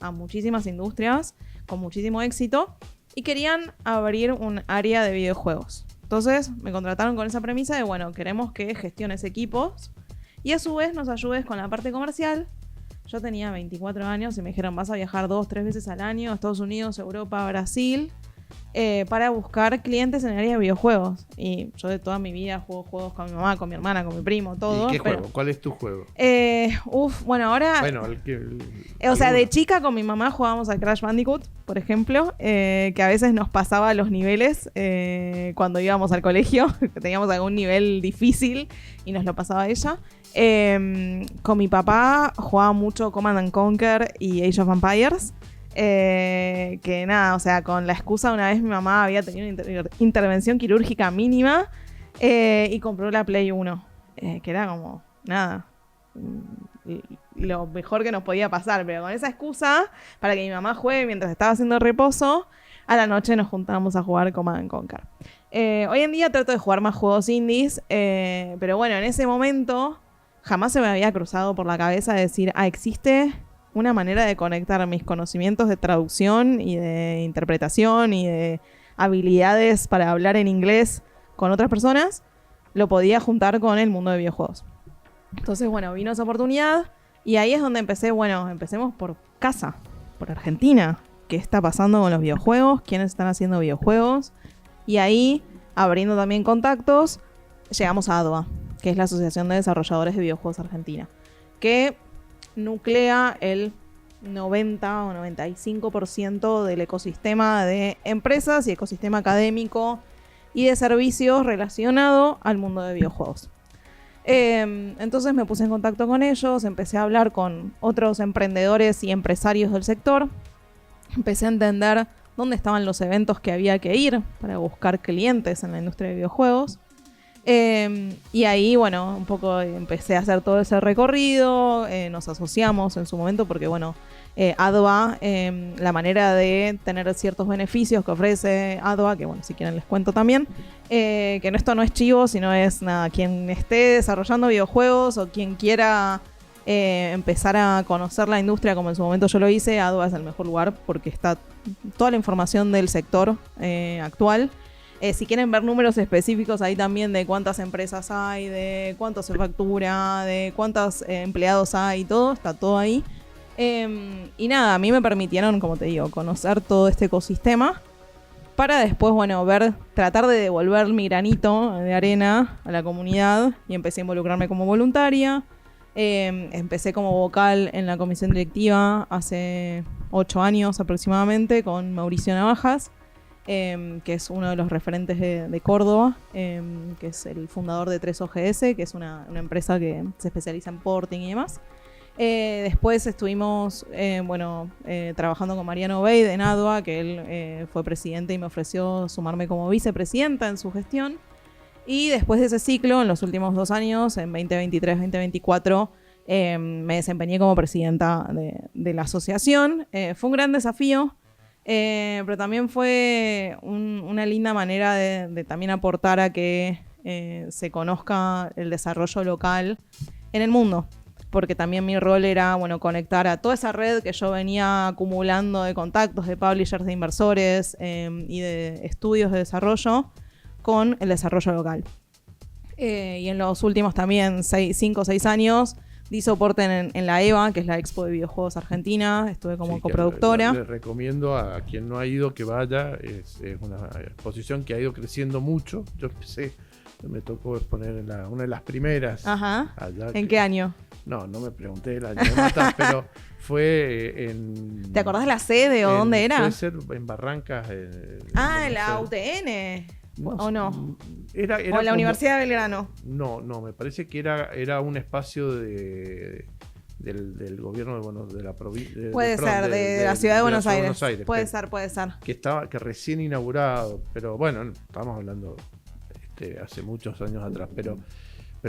a muchísimas industrias con muchísimo éxito y querían abrir un área de videojuegos. Entonces me contrataron con esa premisa de, bueno, queremos que gestiones equipos y a su vez nos ayudes con la parte comercial. Yo tenía 24 años y me dijeron, vas a viajar 2-3 veces al año a Estados Unidos, Europa, Brasil, para buscar clientes en el área de videojuegos. Y yo de toda mi vida juego juegos con mi mamá, con mi hermana, con mi primo, todo. ¿Y qué juego? ¿Cuál es tu juego? Bueno, ahora... Bueno, o sea, de chica con mi mamá jugábamos a Crash Bandicoot, por ejemplo, que a veces nos pasaba los niveles cuando íbamos al colegio, que teníamos algún nivel difícil y nos lo pasaba ella. Con mi papá jugaba mucho Command and Conquer y Age of Empires. Que nada, o sea, con la excusa una vez mi mamá había tenido una intervención quirúrgica mínima y compró la Play 1, que era como, nada, lo mejor que nos podía pasar, pero con esa excusa, para que mi mamá juegue mientras estaba haciendo reposo, a la noche nos juntábamos a jugar Command and Conquer. Hoy en día trato de jugar más juegos indies, pero bueno, en ese momento jamás se me había cruzado por la cabeza decir, existe una manera de conectar mis conocimientos de traducción y de interpretación y de habilidades para hablar en inglés con otras personas, lo podía juntar con el mundo de videojuegos. Entonces, bueno, vino esa oportunidad y ahí es donde empecé, bueno, empecemos por casa, por Argentina. ¿Qué está pasando con los videojuegos? ¿Quiénes están haciendo videojuegos? Y ahí, abriendo también contactos, llegamos a ADVA, que es la Asociación de Desarrolladores de Videojuegos Argentina, que nuclea el 90 o 95% del ecosistema de empresas y ecosistema académico y de servicios relacionado al mundo de videojuegos. Entonces me puse en contacto con ellos, empecé a hablar con otros emprendedores y empresarios del sector empecé a entender dónde estaban los eventos que había que ir para buscar clientes en la industria de videojuegos. Y ahí, bueno, un poco empecé a hacer todo ese recorrido, nos asociamos en su momento porque, bueno, ADOA, la manera de tener ciertos beneficios que ofrece ADOA, que bueno, si quieren les cuento también, que esto no es chivo, sino es nada, quien esté desarrollando videojuegos o quien quiera empezar a conocer la industria como en su momento yo lo hice, ADOA es el mejor lugar porque está toda la información del sector actual. Si quieren ver números específicos ahí también de cuántas empresas hay, de cuánto se factura, de cuántos empleados hay, todo, está todo ahí. Y nada, a mí me permitieron, como te digo, conocer todo este ecosistema para después, bueno, tratar de devolver mi granito de arena a la comunidad y empecé a involucrarme como voluntaria. Empecé como vocal en la comisión directiva hace 8 años aproximadamente con Mauricio Navajas. Que es uno de los referentes de Córdoba, que es el fundador de 3OGS, que es una empresa que se especializa en porting y demás. Después estuvimos trabajando con Mariano Obeid en ADOA, que él fue presidente y me ofreció sumarme como vicepresidenta en su gestión. Y después de ese ciclo, en los últimos 2 años, en 2023-2024, me desempeñé como presidenta de la asociación. Fue un gran desafío. Pero también fue una linda manera de también aportar a que se conozca el desarrollo local en el mundo, porque también mi rol era, bueno, conectar a toda esa red que yo venía acumulando de contactos, de publishers, de inversores y de estudios de desarrollo con el desarrollo local. Y en los últimos también 5 o 6 años di soporte en la EVA, que es la Expo de Videojuegos Argentina. Estuve como coproductora. Le recomiendo a quien no ha ido que vaya. Es una exposición que ha ido creciendo mucho. Yo empecé, me tocó exponer en una de las primeras. Ajá. ¿En qué año? No me pregunté el año, pero fue en... ¿Te acordás de la sede o dónde era? Puede ser en Barrancas. En la UTN. No, ¿O no? o en la Universidad de Belgrano. No, me parece que era un espacio del gobierno de la provincia. Puede ser, de la ciudad de Buenos Aires. Puede ser. Que recién inaugurado, pero bueno, estamos hablando hace muchos años atrás. Pero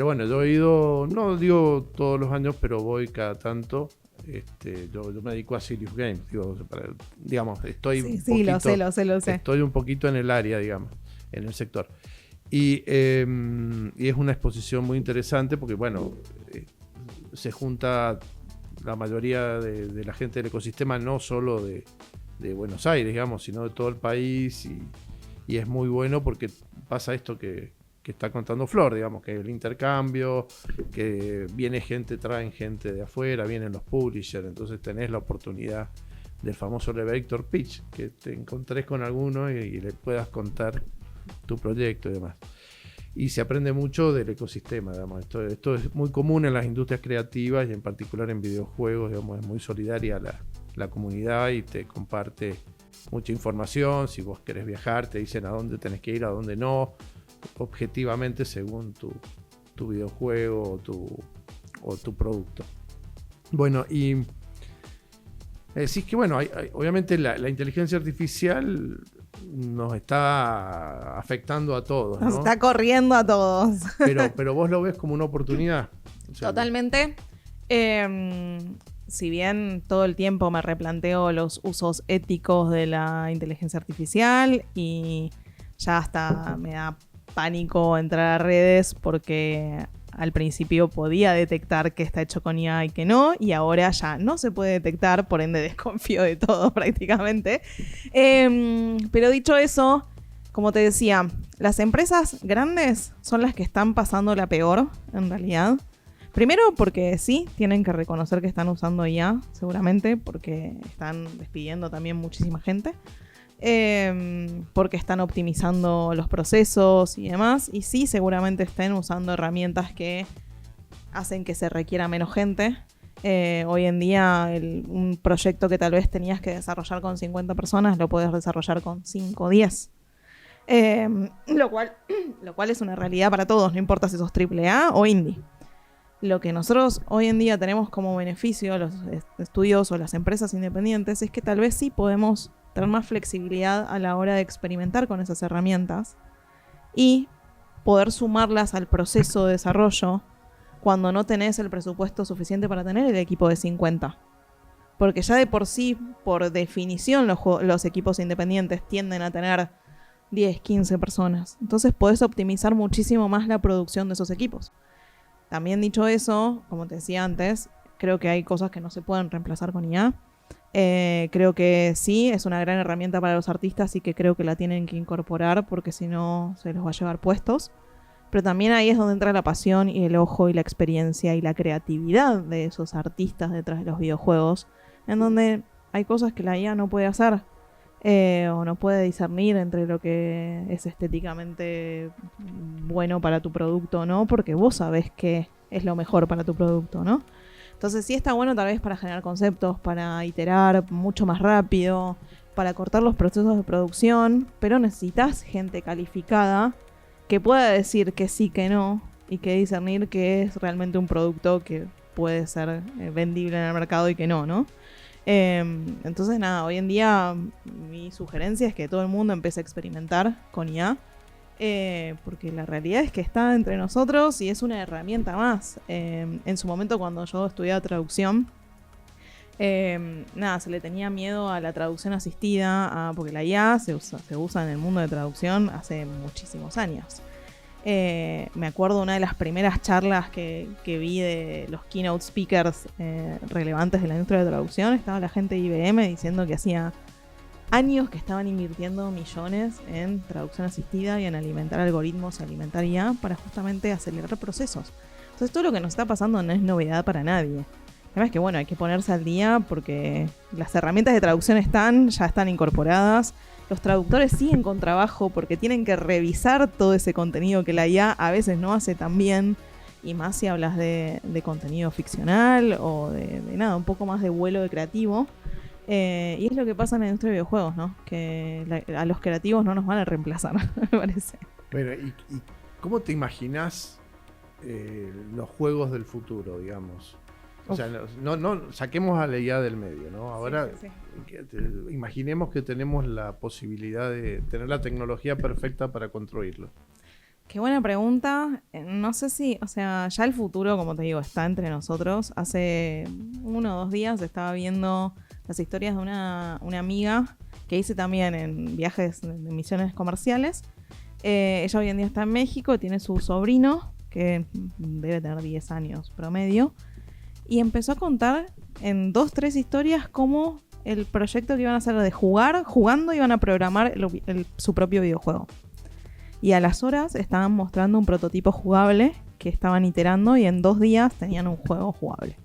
bueno, yo he ido, no digo todos los años, pero voy cada tanto. Yo me dedico a Serious Games, digamos, estoy lo sé. Estoy un poquito en el área, digamos, en el sector. Y es una exposición muy interesante porque, bueno, se junta la mayoría de la gente del ecosistema, no solo de Buenos Aires, digamos, sino de todo el país. Y es muy bueno porque pasa esto que está contando Flor, digamos, que el intercambio, que traen gente de afuera, vienen los publishers, entonces tenés la oportunidad del famoso elevator pitch, que te encontrés con alguno y le puedas contar tu proyecto y demás. Y se aprende mucho del ecosistema, digamos. Esto es muy común en las industrias creativas y en particular en videojuegos, digamos, es muy solidaria la comunidad y te comparte mucha información. Si vos querés viajar, te dicen a dónde tenés que ir, a dónde no, objetivamente según tu videojuego o tu producto. Bueno, y decís que, bueno, obviamente la inteligencia artificial nos está afectando a todos, ¿no? Nos está corriendo a todos. Pero vos lo ves como una oportunidad. O sea, totalmente. Si bien todo el tiempo me replanteo los usos éticos de la inteligencia artificial y ya hasta me da pánico entrar a redes porque al principio podía detectar que está hecho con IA y que no, y ahora ya no se puede detectar, por ende desconfío de todo prácticamente. Pero dicho eso, como te decía, las empresas grandes son las que están pasando la peor, en realidad. Primero porque sí, tienen que reconocer que están usando IA, seguramente, porque están despidiendo también muchísima gente. Porque están optimizando los procesos y demás, y sí, seguramente estén usando herramientas que hacen que se requiera menos gente. Hoy en día un proyecto que tal vez tenías que desarrollar con 50 personas lo puedes desarrollar con 5 o 10, lo cual es una realidad para todos, no importa si sos AAA o indie. lo que nosotros hoy en día tenemos como beneficio, los estudios o las empresas independientes, es que tal vez sí podemos tener más flexibilidad a la hora de experimentar con esas herramientas y poder sumarlas al proceso de desarrollo cuando no tenés el presupuesto suficiente para tener el equipo de 50. Porque ya de por sí, por definición, los equipos independientes tienden a tener 10, 15 personas. Entonces podés optimizar muchísimo más la producción de esos equipos. También dicho eso, como te decía antes, creo que hay cosas que no se pueden reemplazar con IA. Creo que sí, es una gran herramienta para los artistas y que creo que la tienen que incorporar porque si no se los va a llevar puestos. Pero también ahí es donde entra la pasión y el ojo y la experiencia y la creatividad de esos artistas detrás de los videojuegos, en donde hay cosas que la IA no puede hacer o no puede discernir entre lo que es estéticamente bueno para tu producto o no, porque vos sabés qué es lo mejor para tu producto, ¿no? Entonces sí está bueno tal vez para generar conceptos, para iterar mucho más rápido, para cortar los procesos de producción, pero necesitas gente calificada que pueda decir que sí, que no, y que discernir que es realmente un producto que puede ser vendible en el mercado y que no, ¿no? Entonces nada, hoy en día mi sugerencia es que todo el mundo empiece a experimentar con IA, porque la realidad es que está entre nosotros y es una herramienta más. En su momento cuando yo estudiaba traducción, nada, se le tenía miedo a la traducción asistida, porque la IA se usa en el mundo de traducción hace muchísimos años. Me acuerdo una de las primeras charlas que vi de los keynote speakers relevantes de la industria de traducción. Estaba la gente de IBM diciendo que hacía años que estaban invirtiendo millones en traducción asistida y en alimentar algoritmos y alimentar IA para justamente acelerar procesos. Entonces todo lo que nos está pasando no es novedad para nadie. Además que bueno, hay que ponerse al día porque las herramientas de traducción ya están incorporadas. Los traductores siguen con trabajo porque tienen que revisar todo ese contenido que la IA a veces no hace tan bien. Y más si hablas de contenido ficcional o de nada, un poco más de vuelo de creativo. Y es lo que pasa en la industria de videojuegos, ¿no? Que a los creativos no nos van a reemplazar, me parece. Bueno, ¿y cómo te imaginas los juegos del futuro, digamos? O sea, no saquemos a la IA del medio, ¿no? Ahora sí. Imaginemos que tenemos la posibilidad de tener la tecnología perfecta para construirlo. Qué buena pregunta. No sé si, o sea, ya el futuro, como te digo, está entre nosotros. Hace 1 o 2 días estaba viendo las historias de una amiga que hice también en viajes de misiones comerciales. Ella hoy en día está en México, tiene su sobrino, que debe tener 10 años promedio, y empezó a contar en 2, 3 historias cómo el proyecto que iban a hacer de jugando iban a programar su propio videojuego. Y a las horas estaban mostrando un prototipo jugable que estaban iterando y en 2 días tenían un juego jugable.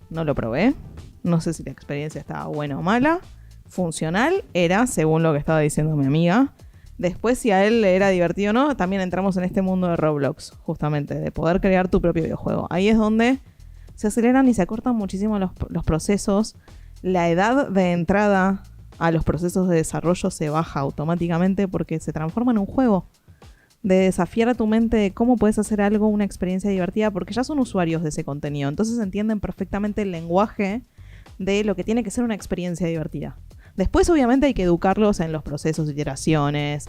No lo probé. No sé si la experiencia estaba buena o mala. Funcional era, según lo que estaba diciendo mi amiga. Después, si a él le era divertido o no, también entramos en este mundo de Roblox, justamente, de poder crear tu propio videojuego. Ahí es donde se aceleran y se acortan muchísimo los procesos. La edad de entrada a los procesos de desarrollo se baja automáticamente porque se transforma en un juego. De desafiar a tu mente de cómo puedes hacer algo, una experiencia divertida, porque ya son usuarios de ese contenido. Entonces entienden perfectamente el lenguaje de lo que tiene que ser una experiencia divertida. Después, obviamente, hay que educarlos en los procesos, iteraciones,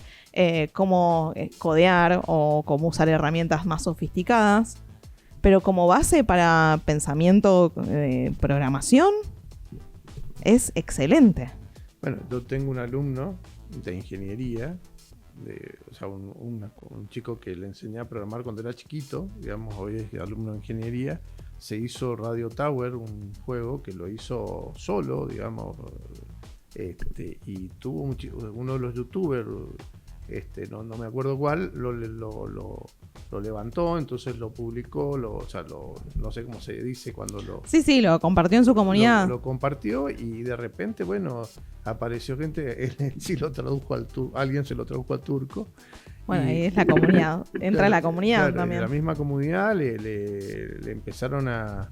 cómo codear o cómo usar herramientas más sofisticadas. Pero como base para pensamiento, programación, es excelente. Bueno, yo tengo un alumno de ingeniería, o sea, un chico que le enseñé a programar cuando era chiquito, digamos, hoy es alumno de ingeniería. Se hizo Radio Tower, un juego que lo hizo solo, digamos, y tuvo uno de los youtubers, no me acuerdo cuál, lo levantó, entonces lo publicó, no sé cómo se dice cuando lo... Sí, lo compartió en su comunidad. Lo compartió y de repente, bueno, apareció gente, él sí lo tradujo alguien se lo tradujo al turco. Bueno, ahí es la comunidad, entra la comunidad también. En la misma comunidad le empezaron a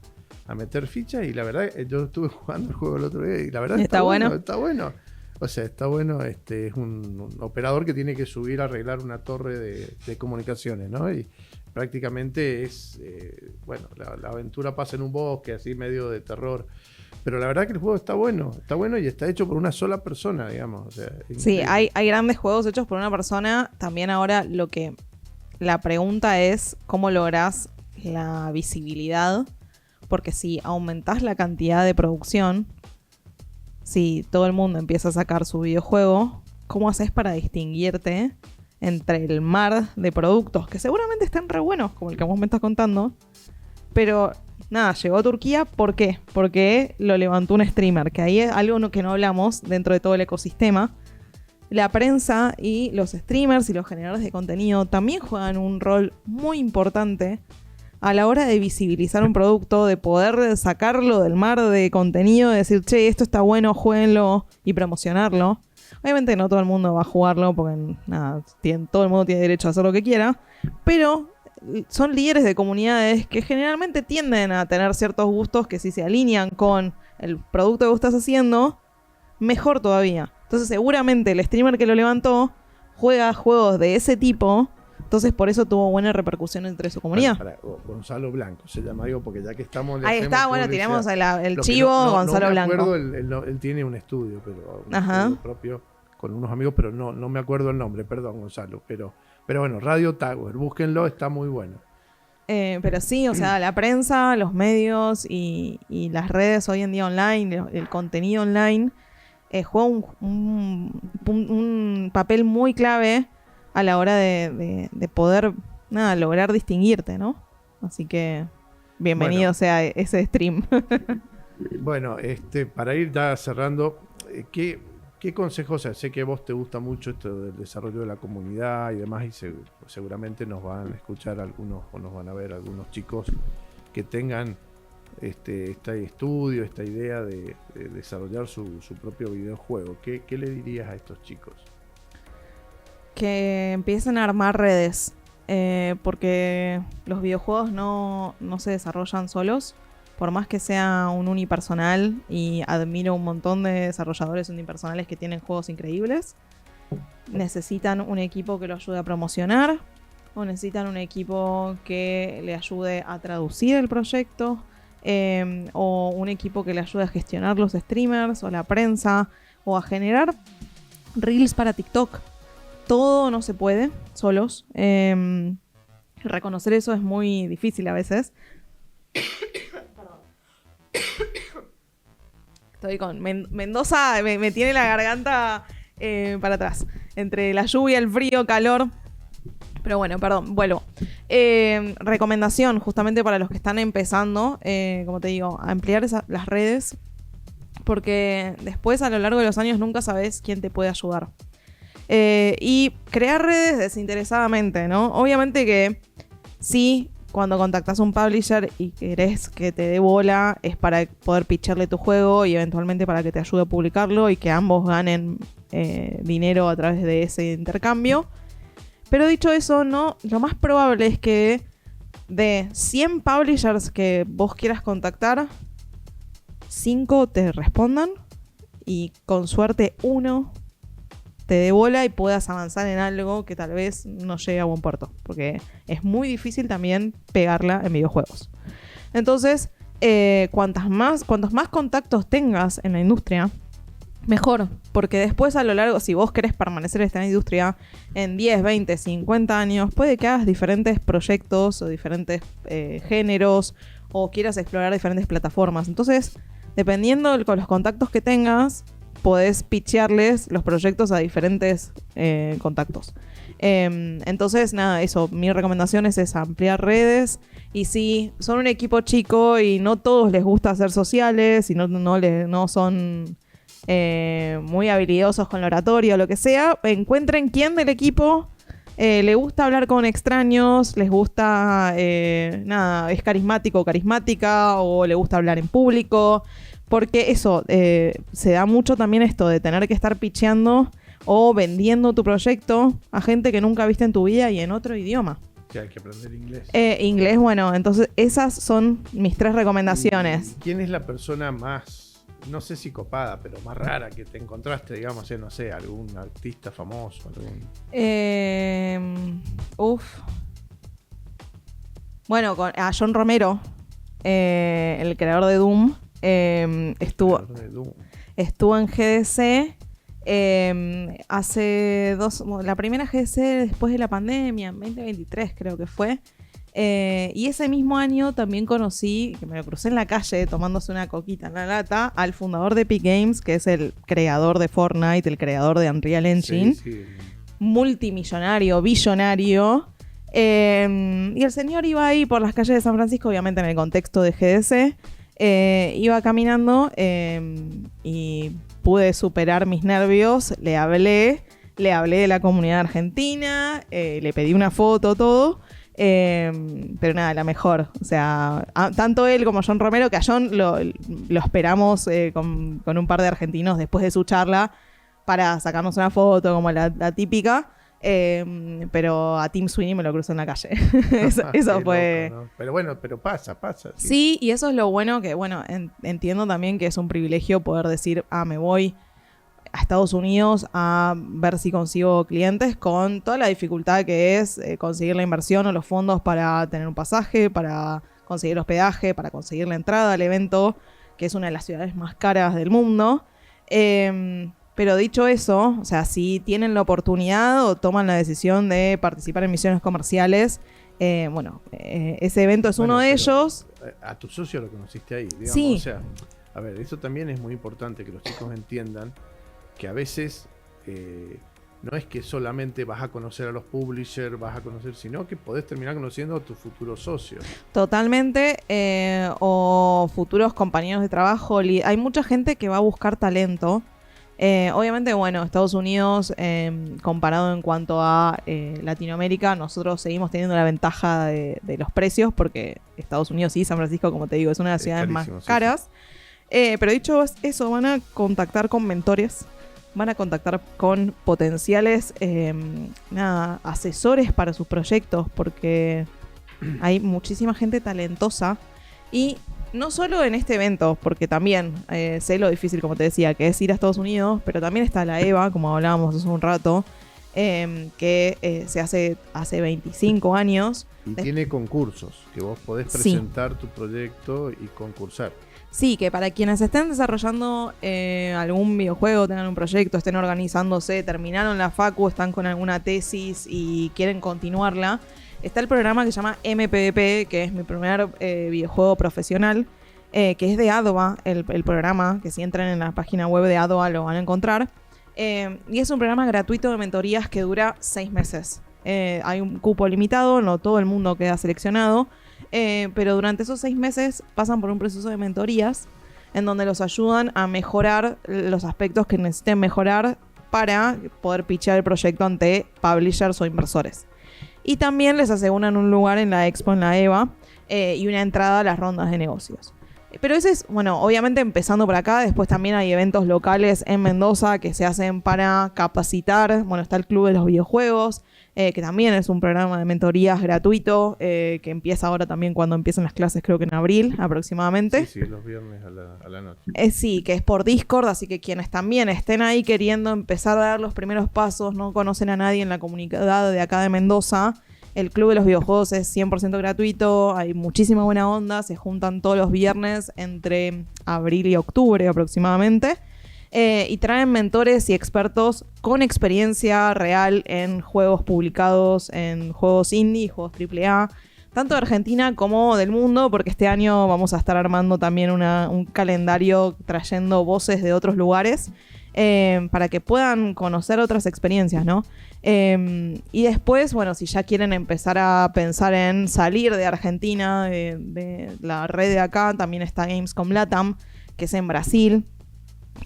meter fichas y la verdad, yo estuve jugando el juego el otro día y la verdad está bueno. Está bueno. O sea, está bueno, es un operador que tiene que subir a arreglar una torre de comunicaciones, ¿no? Y prácticamente es, bueno, la aventura pasa en un bosque, así medio de terror. Pero la verdad que el juego está bueno y está hecho por una sola persona, digamos. O sea, sí, hay grandes juegos hechos por una persona. También ahora la pregunta es cómo lográs la visibilidad, porque si aumentás la cantidad de producción, si todo el mundo empieza a sacar su videojuego, ¿cómo haces para distinguirte entre el mar de productos que seguramente están re buenos, como el que vos me estás contando? Pero nada, llegó a Turquía, ¿por qué? Porque lo levantó un streamer, que ahí es algo que no hablamos dentro de todo el ecosistema. La prensa y los streamers y los generadores de contenido también juegan un rol muy importante a la hora de visibilizar un producto, de poder sacarlo del mar de contenido, de decir, che, esto está bueno, jueguenlo y promocionarlo. Obviamente no todo el mundo va a jugarlo porque nada, todo el mundo tiene derecho a hacer lo que quiera, pero son líderes de comunidades que generalmente tienden a tener ciertos gustos que si se alinean con el producto que vos estás haciendo, mejor todavía. Entonces seguramente el streamer que lo levantó juega juegos de ese tipo, entonces por eso tuvo buena repercusión entre su comunidad. Gonzalo Blanco se llama, digo, porque ya que estamos... Ahí está, bueno, tiramos el Lo chivo, Gonzalo no me Blanco. acuerdo, él tiene un estudio, pero un estudio propio con unos amigos, pero no me acuerdo el nombre, perdón, Gonzalo, pero bueno, Radio Tower, búsquenlo, está muy bueno. Pero sí, o sea, la prensa, los medios y las redes hoy en día online, el contenido online, juega un papel muy clave a la hora de poder lograr distinguirte, ¿no? Así que bienvenido sea ese stream. Bueno, para ir ya cerrando, ¿qué consejos? O sea, sé que a vos te gusta mucho esto del desarrollo de la comunidad y demás, y seguramente nos van a escuchar algunos o nos van a ver algunos chicos que tengan este estudio, esta idea de desarrollar su propio videojuego. ¿Qué le dirías a estos chicos? Que empiecen a armar redes, porque los videojuegos no se desarrollan solos. Por más que sea un unipersonal, y admiro un montón de desarrolladores unipersonales que tienen juegos increíbles, necesitan un equipo que lo ayude a promocionar, o necesitan un equipo que le ayude a traducir el proyecto, o un equipo que le ayude a gestionar los streamers, o la prensa, o a generar reels para TikTok. Todo no se puede solos. Reconocer eso es muy difícil a veces. Estoy con Mendoza, me tiene la garganta para atrás. Entre la lluvia, el frío, calor. Pero bueno, perdón, vuelvo. Recomendación justamente para los que están empezando, como te digo, a ampliar las redes. Porque después a lo largo de los años nunca sabes quién te puede ayudar. Y crear redes desinteresadamente, ¿no? Obviamente que sí, cuando contactas a un publisher y querés que te dé bola, es para poder pitcharle tu juego y eventualmente para que te ayude a publicarlo y que ambos ganen dinero a través de ese intercambio. Pero dicho eso, no, lo más probable es que de 100 publishers que vos quieras contactar, 5 te respondan y con suerte 1 te dé bola y puedas avanzar en algo que tal vez no llegue a buen puerto, porque es muy difícil también pegarla en videojuegos. Entonces, cuantos más contactos tengas en la industria, mejor, porque después a lo largo, si vos querés permanecer en esta industria en 10, 20, 50 años, puede que hagas diferentes proyectos o diferentes géneros, o quieras explorar diferentes plataformas. Entonces, dependiendo de los contactos que tengas, podés pitchearles los proyectos a diferentes contactos. Entonces, nada, eso. Mi recomendación es esa, ampliar redes. Y si son un equipo chico y no todos les gusta hacer sociales y no son muy habilidosos con la oratoria o lo que sea, encuentren quién del equipo le gusta hablar con extraños, les gusta, es carismático o carismática, o le gusta hablar en público. Porque eso, se da mucho también esto de tener que estar pitcheando o vendiendo tu proyecto a gente que nunca viste en tu vida y en otro idioma. Sí, hay que aprender inglés. Inglés, bueno, entonces esas son mis 3 recomendaciones. ¿Quién es la persona más, no sé si copada, pero más rara que te encontraste, digamos, no sé, algún artista famoso? Bueno, a John Romero, el creador de Doom, estuvo en GDC la primera GDC después de la pandemia, en 2023 creo que fue. Y ese mismo año también conocí, que me lo crucé en la calle tomándose una coquita en la lata, al fundador de Epic Games, que es el creador de Fortnite, el creador de Unreal Engine, sí. Multimillonario, billonario. Y el señor iba ahí por las calles de San Francisco, obviamente en el contexto de GDC. Iba caminando y pude superar mis nervios, le hablé de la comunidad argentina, le pedí una foto, todo. Pero nada, la mejor. O sea, tanto él como John Romero, que a John lo esperamos con un par de argentinos después de su charla para sacarnos una foto, como la típica. Pero a Tim Sweeney me lo cruzó en la calle. eso fue... Loco, ¿no? Pero bueno, pero pasa. Sí, y eso es lo bueno que, bueno, entiendo también que es un privilegio poder decir, me voy a Estados Unidos a ver si consigo clientes, con toda la dificultad que es conseguir la inversión o los fondos para tener un pasaje, para conseguir hospedaje, para conseguir la entrada al evento, que es una de las ciudades más caras del mundo. Pero dicho eso, o sea, si tienen la oportunidad o toman la decisión de participar en misiones comerciales, ese evento es uno de ellos. A tu socio lo conociste ahí, digamos. Sí. O sea, a ver, eso también es muy importante que los chicos entiendan que a veces no es que solamente vas a conocer a los publishers, sino que podés terminar conociendo a tus futuros socios. Totalmente, o futuros compañeros de trabajo. Hay mucha gente que va a buscar talento. Obviamente, bueno, Estados Unidos, comparado en cuanto a Latinoamérica, nosotros seguimos teniendo la ventaja de los precios, porque Estados Unidos y San Francisco, como te digo, es una de las ciudades más caras. Sí. Pero dicho eso, van a contactar con mentores, van a contactar con potenciales asesores para sus proyectos, porque hay muchísima gente talentosa. Y no solo en este evento, porque también sé lo difícil, como te decía, que es ir a Estados Unidos, pero también está la EVA, como hablábamos hace un rato, que se hace 25 años. Y tiene concursos, que vos podés presentar tu proyecto y concursar. Sí, que para quienes estén desarrollando algún videojuego, tengan un proyecto, estén organizándose, terminaron la facu, están con alguna tesis y quieren continuarla, está el programa que se llama MPVP, que es mi primer videojuego profesional, que es de Adoba, el programa, que si entran en la página web de Adoba lo van a encontrar. Y es un programa gratuito de mentorías que dura 6 meses. Hay un cupo limitado, no todo el mundo queda seleccionado, pero durante esos 6 meses pasan por un proceso de mentorías en donde los ayudan a mejorar los aspectos que necesiten mejorar para poder pitchar el proyecto ante publishers o inversores. Y también les aseguran un lugar en la expo, en la EVA, y una entrada a las rondas de negocios. Pero ese es, bueno, obviamente empezando por acá. Después también hay eventos locales en Mendoza que se hacen para capacitar. Bueno, está el Club de los Videojuegos, que también es un programa de mentorías gratuito, que empieza ahora también cuando empiezan las clases, creo que en abril aproximadamente. Sí, los viernes a la noche. Sí, que es por Discord, así que quienes también estén ahí queriendo empezar a dar los primeros pasos, no conocen a nadie en la comunidad de acá de Mendoza, el Club de los Videojuegos es 100% gratuito, hay muchísima buena onda, se juntan todos los viernes entre abril y octubre aproximadamente, y traen mentores y expertos con experiencia real en juegos publicados, en juegos indie, juegos AAA, tanto de Argentina como del mundo, porque este año vamos a estar armando también un calendario trayendo voces de otros lugares, para que puedan conocer otras experiencias, ¿no? Y después, bueno, si ya quieren empezar a pensar en salir de Argentina, de la red de acá, también está Gamescom Latam, que es en Brasil,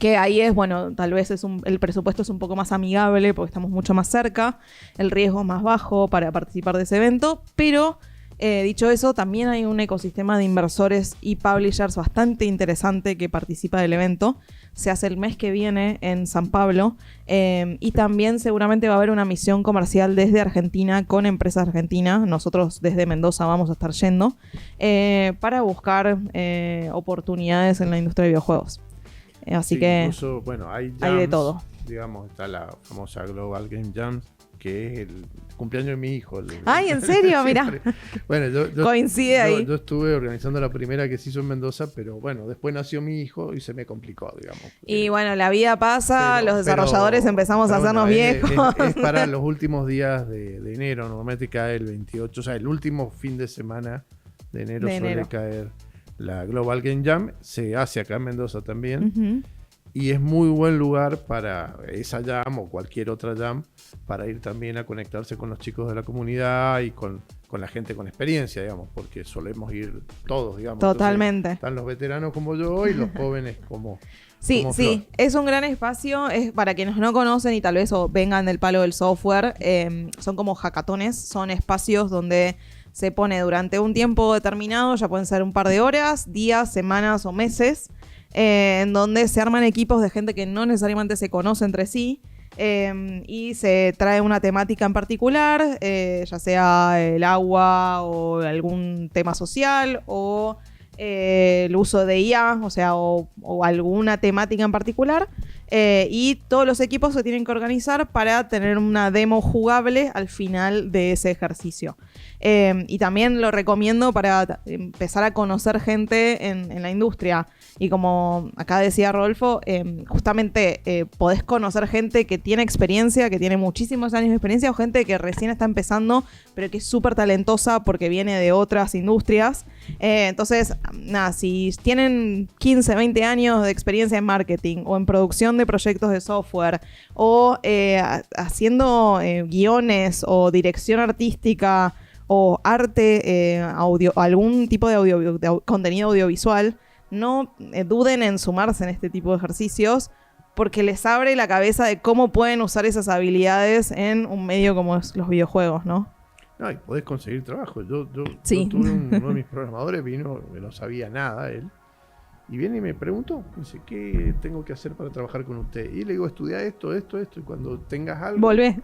que ahí es, bueno, tal vez el presupuesto es un poco más amigable porque estamos mucho más cerca, el riesgo es más bajo para participar de ese evento, pero dicho eso, también hay un ecosistema de inversores y publishers bastante interesante que participa del evento. Se hace el mes que viene en San Pablo, y también seguramente va a haber una misión comercial desde Argentina con empresas argentinas. Nosotros desde Mendoza vamos a estar yendo para buscar oportunidades en la industria de videojuegos. Así que incluso, bueno, hay de todo. Digamos, está la famosa Global Game Jam, que es el cumpleaños de mi hijo. Ay, ¿en serio? Mirá. Bueno, coincide ahí. Yo estuve organizando la primera que se hizo en Mendoza, pero bueno, después nació mi hijo y se me complicó, digamos. Y bueno, la vida pasa, los desarrolladores empezamos a hacernos viejos. Es para los últimos días de enero, normalmente cae el 28, o sea, el último fin de semana de enero suele caer la Global Game Jam, se hace acá en Mendoza también. Uh-huh. Y es muy buen lugar para esa jam o cualquier otra jam, para ir también a conectarse con los chicos de la comunidad y con la gente con experiencia, digamos, porque solemos ir todos, digamos. Totalmente. Entonces, están los veteranos como yo y los jóvenes como Sí, como sí, Flor. es un gran espacio, es para quienes no conocen y tal vez o vengan del palo del software, son como hackatones, son espacios donde se pone durante un tiempo determinado, ya pueden ser un par de horas, días, semanas o meses, en donde se arman equipos de gente que no necesariamente se conoce entre sí, y se trae una temática en particular, ya sea el agua o algún tema social o el uso de IA, o sea, o alguna temática en particular, y todos los equipos se tienen que organizar para tener una demo jugable al final de ese ejercicio. Y también lo recomiendo para empezar a conocer gente en la industria. Y como acá decía Rodolfo, justamente podés conocer gente que tiene experiencia, que tiene muchísimos años de experiencia, o gente que recién está empezando, pero que es súper talentosa porque viene de otras industrias. Entonces, nada, si tienen 15, 20 años de experiencia en marketing o en producción de proyectos de software o haciendo guiones o dirección artística o arte, algún tipo de contenido audiovisual, no duden en sumarse en este tipo de ejercicios porque les abre la cabeza de cómo pueden usar esas habilidades en un medio como es los videojuegos, ¿no? No, y podés conseguir trabajo. Yo Sí. tuve uno de mis programadores, vino, que no sabía nada él, y viene y me preguntó, me dice, ¿qué tengo que hacer para trabajar con usted? Y le digo, estudia esto, y cuando tengas algo, Volvé.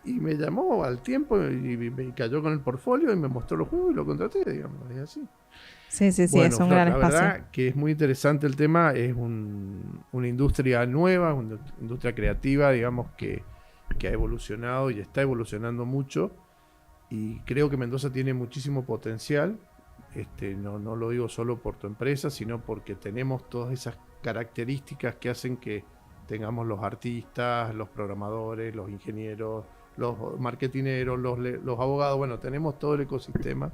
Y me llamó al tiempo y me cayó con el portfolio y me mostró los juegos y lo contraté, digamos, es así. Sí, Bueno, es un Flor, gran la espacio. verdad que es muy interesante el tema, es una industria nueva, una industria creativa, digamos, que ha evolucionado y está evolucionando mucho, y creo que Mendoza tiene muchísimo potencial. No lo digo solo por tu empresa, sino porque tenemos todas esas características que hacen que tengamos los artistas, los programadores, los ingenieros, los marketineros, los abogados. Bueno, tenemos todo el ecosistema.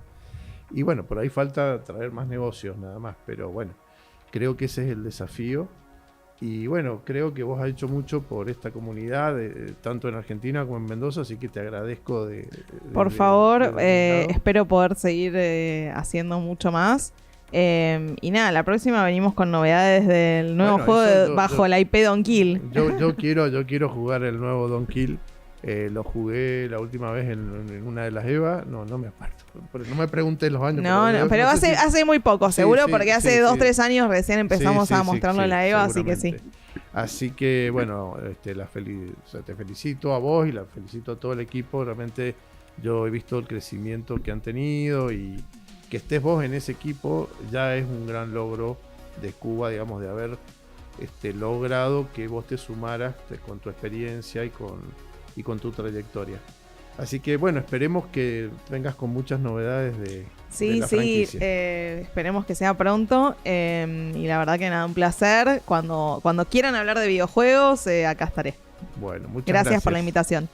Y bueno, por ahí falta traer más negocios nada más. Pero bueno, creo que ese es el desafío. Y bueno, creo que vos has hecho mucho por esta comunidad, tanto en Argentina como en Mendoza, así que te agradezco Por favor, de espero poder seguir haciendo mucho más. Y nada, la próxima venimos con novedades del nuevo juego bajo la IP Don Kill. Yo quiero jugar el nuevo Don Kill. Lo jugué la última vez en una de las EVA. No me acuerdo. No me preguntes los años. Pero hace muy poco, seguro, porque hace 2-3 años recién empezamos a mostrarlo en la EVA, así que sí. Así que bueno, te felicito a vos y la felicito a todo el equipo. Realmente yo he visto el crecimiento que han tenido, y que estés vos en ese equipo ya es un gran logro de Cuba, digamos, de haber logrado que vos te sumaras con tu experiencia y con tu trayectoria. Así que bueno, esperemos que vengas con muchas novedades de la franquicia. Esperemos que sea pronto, y la verdad que nada, un placer. Cuando quieran hablar de videojuegos, acá estaré. Bueno, muchas Gracias por la invitación.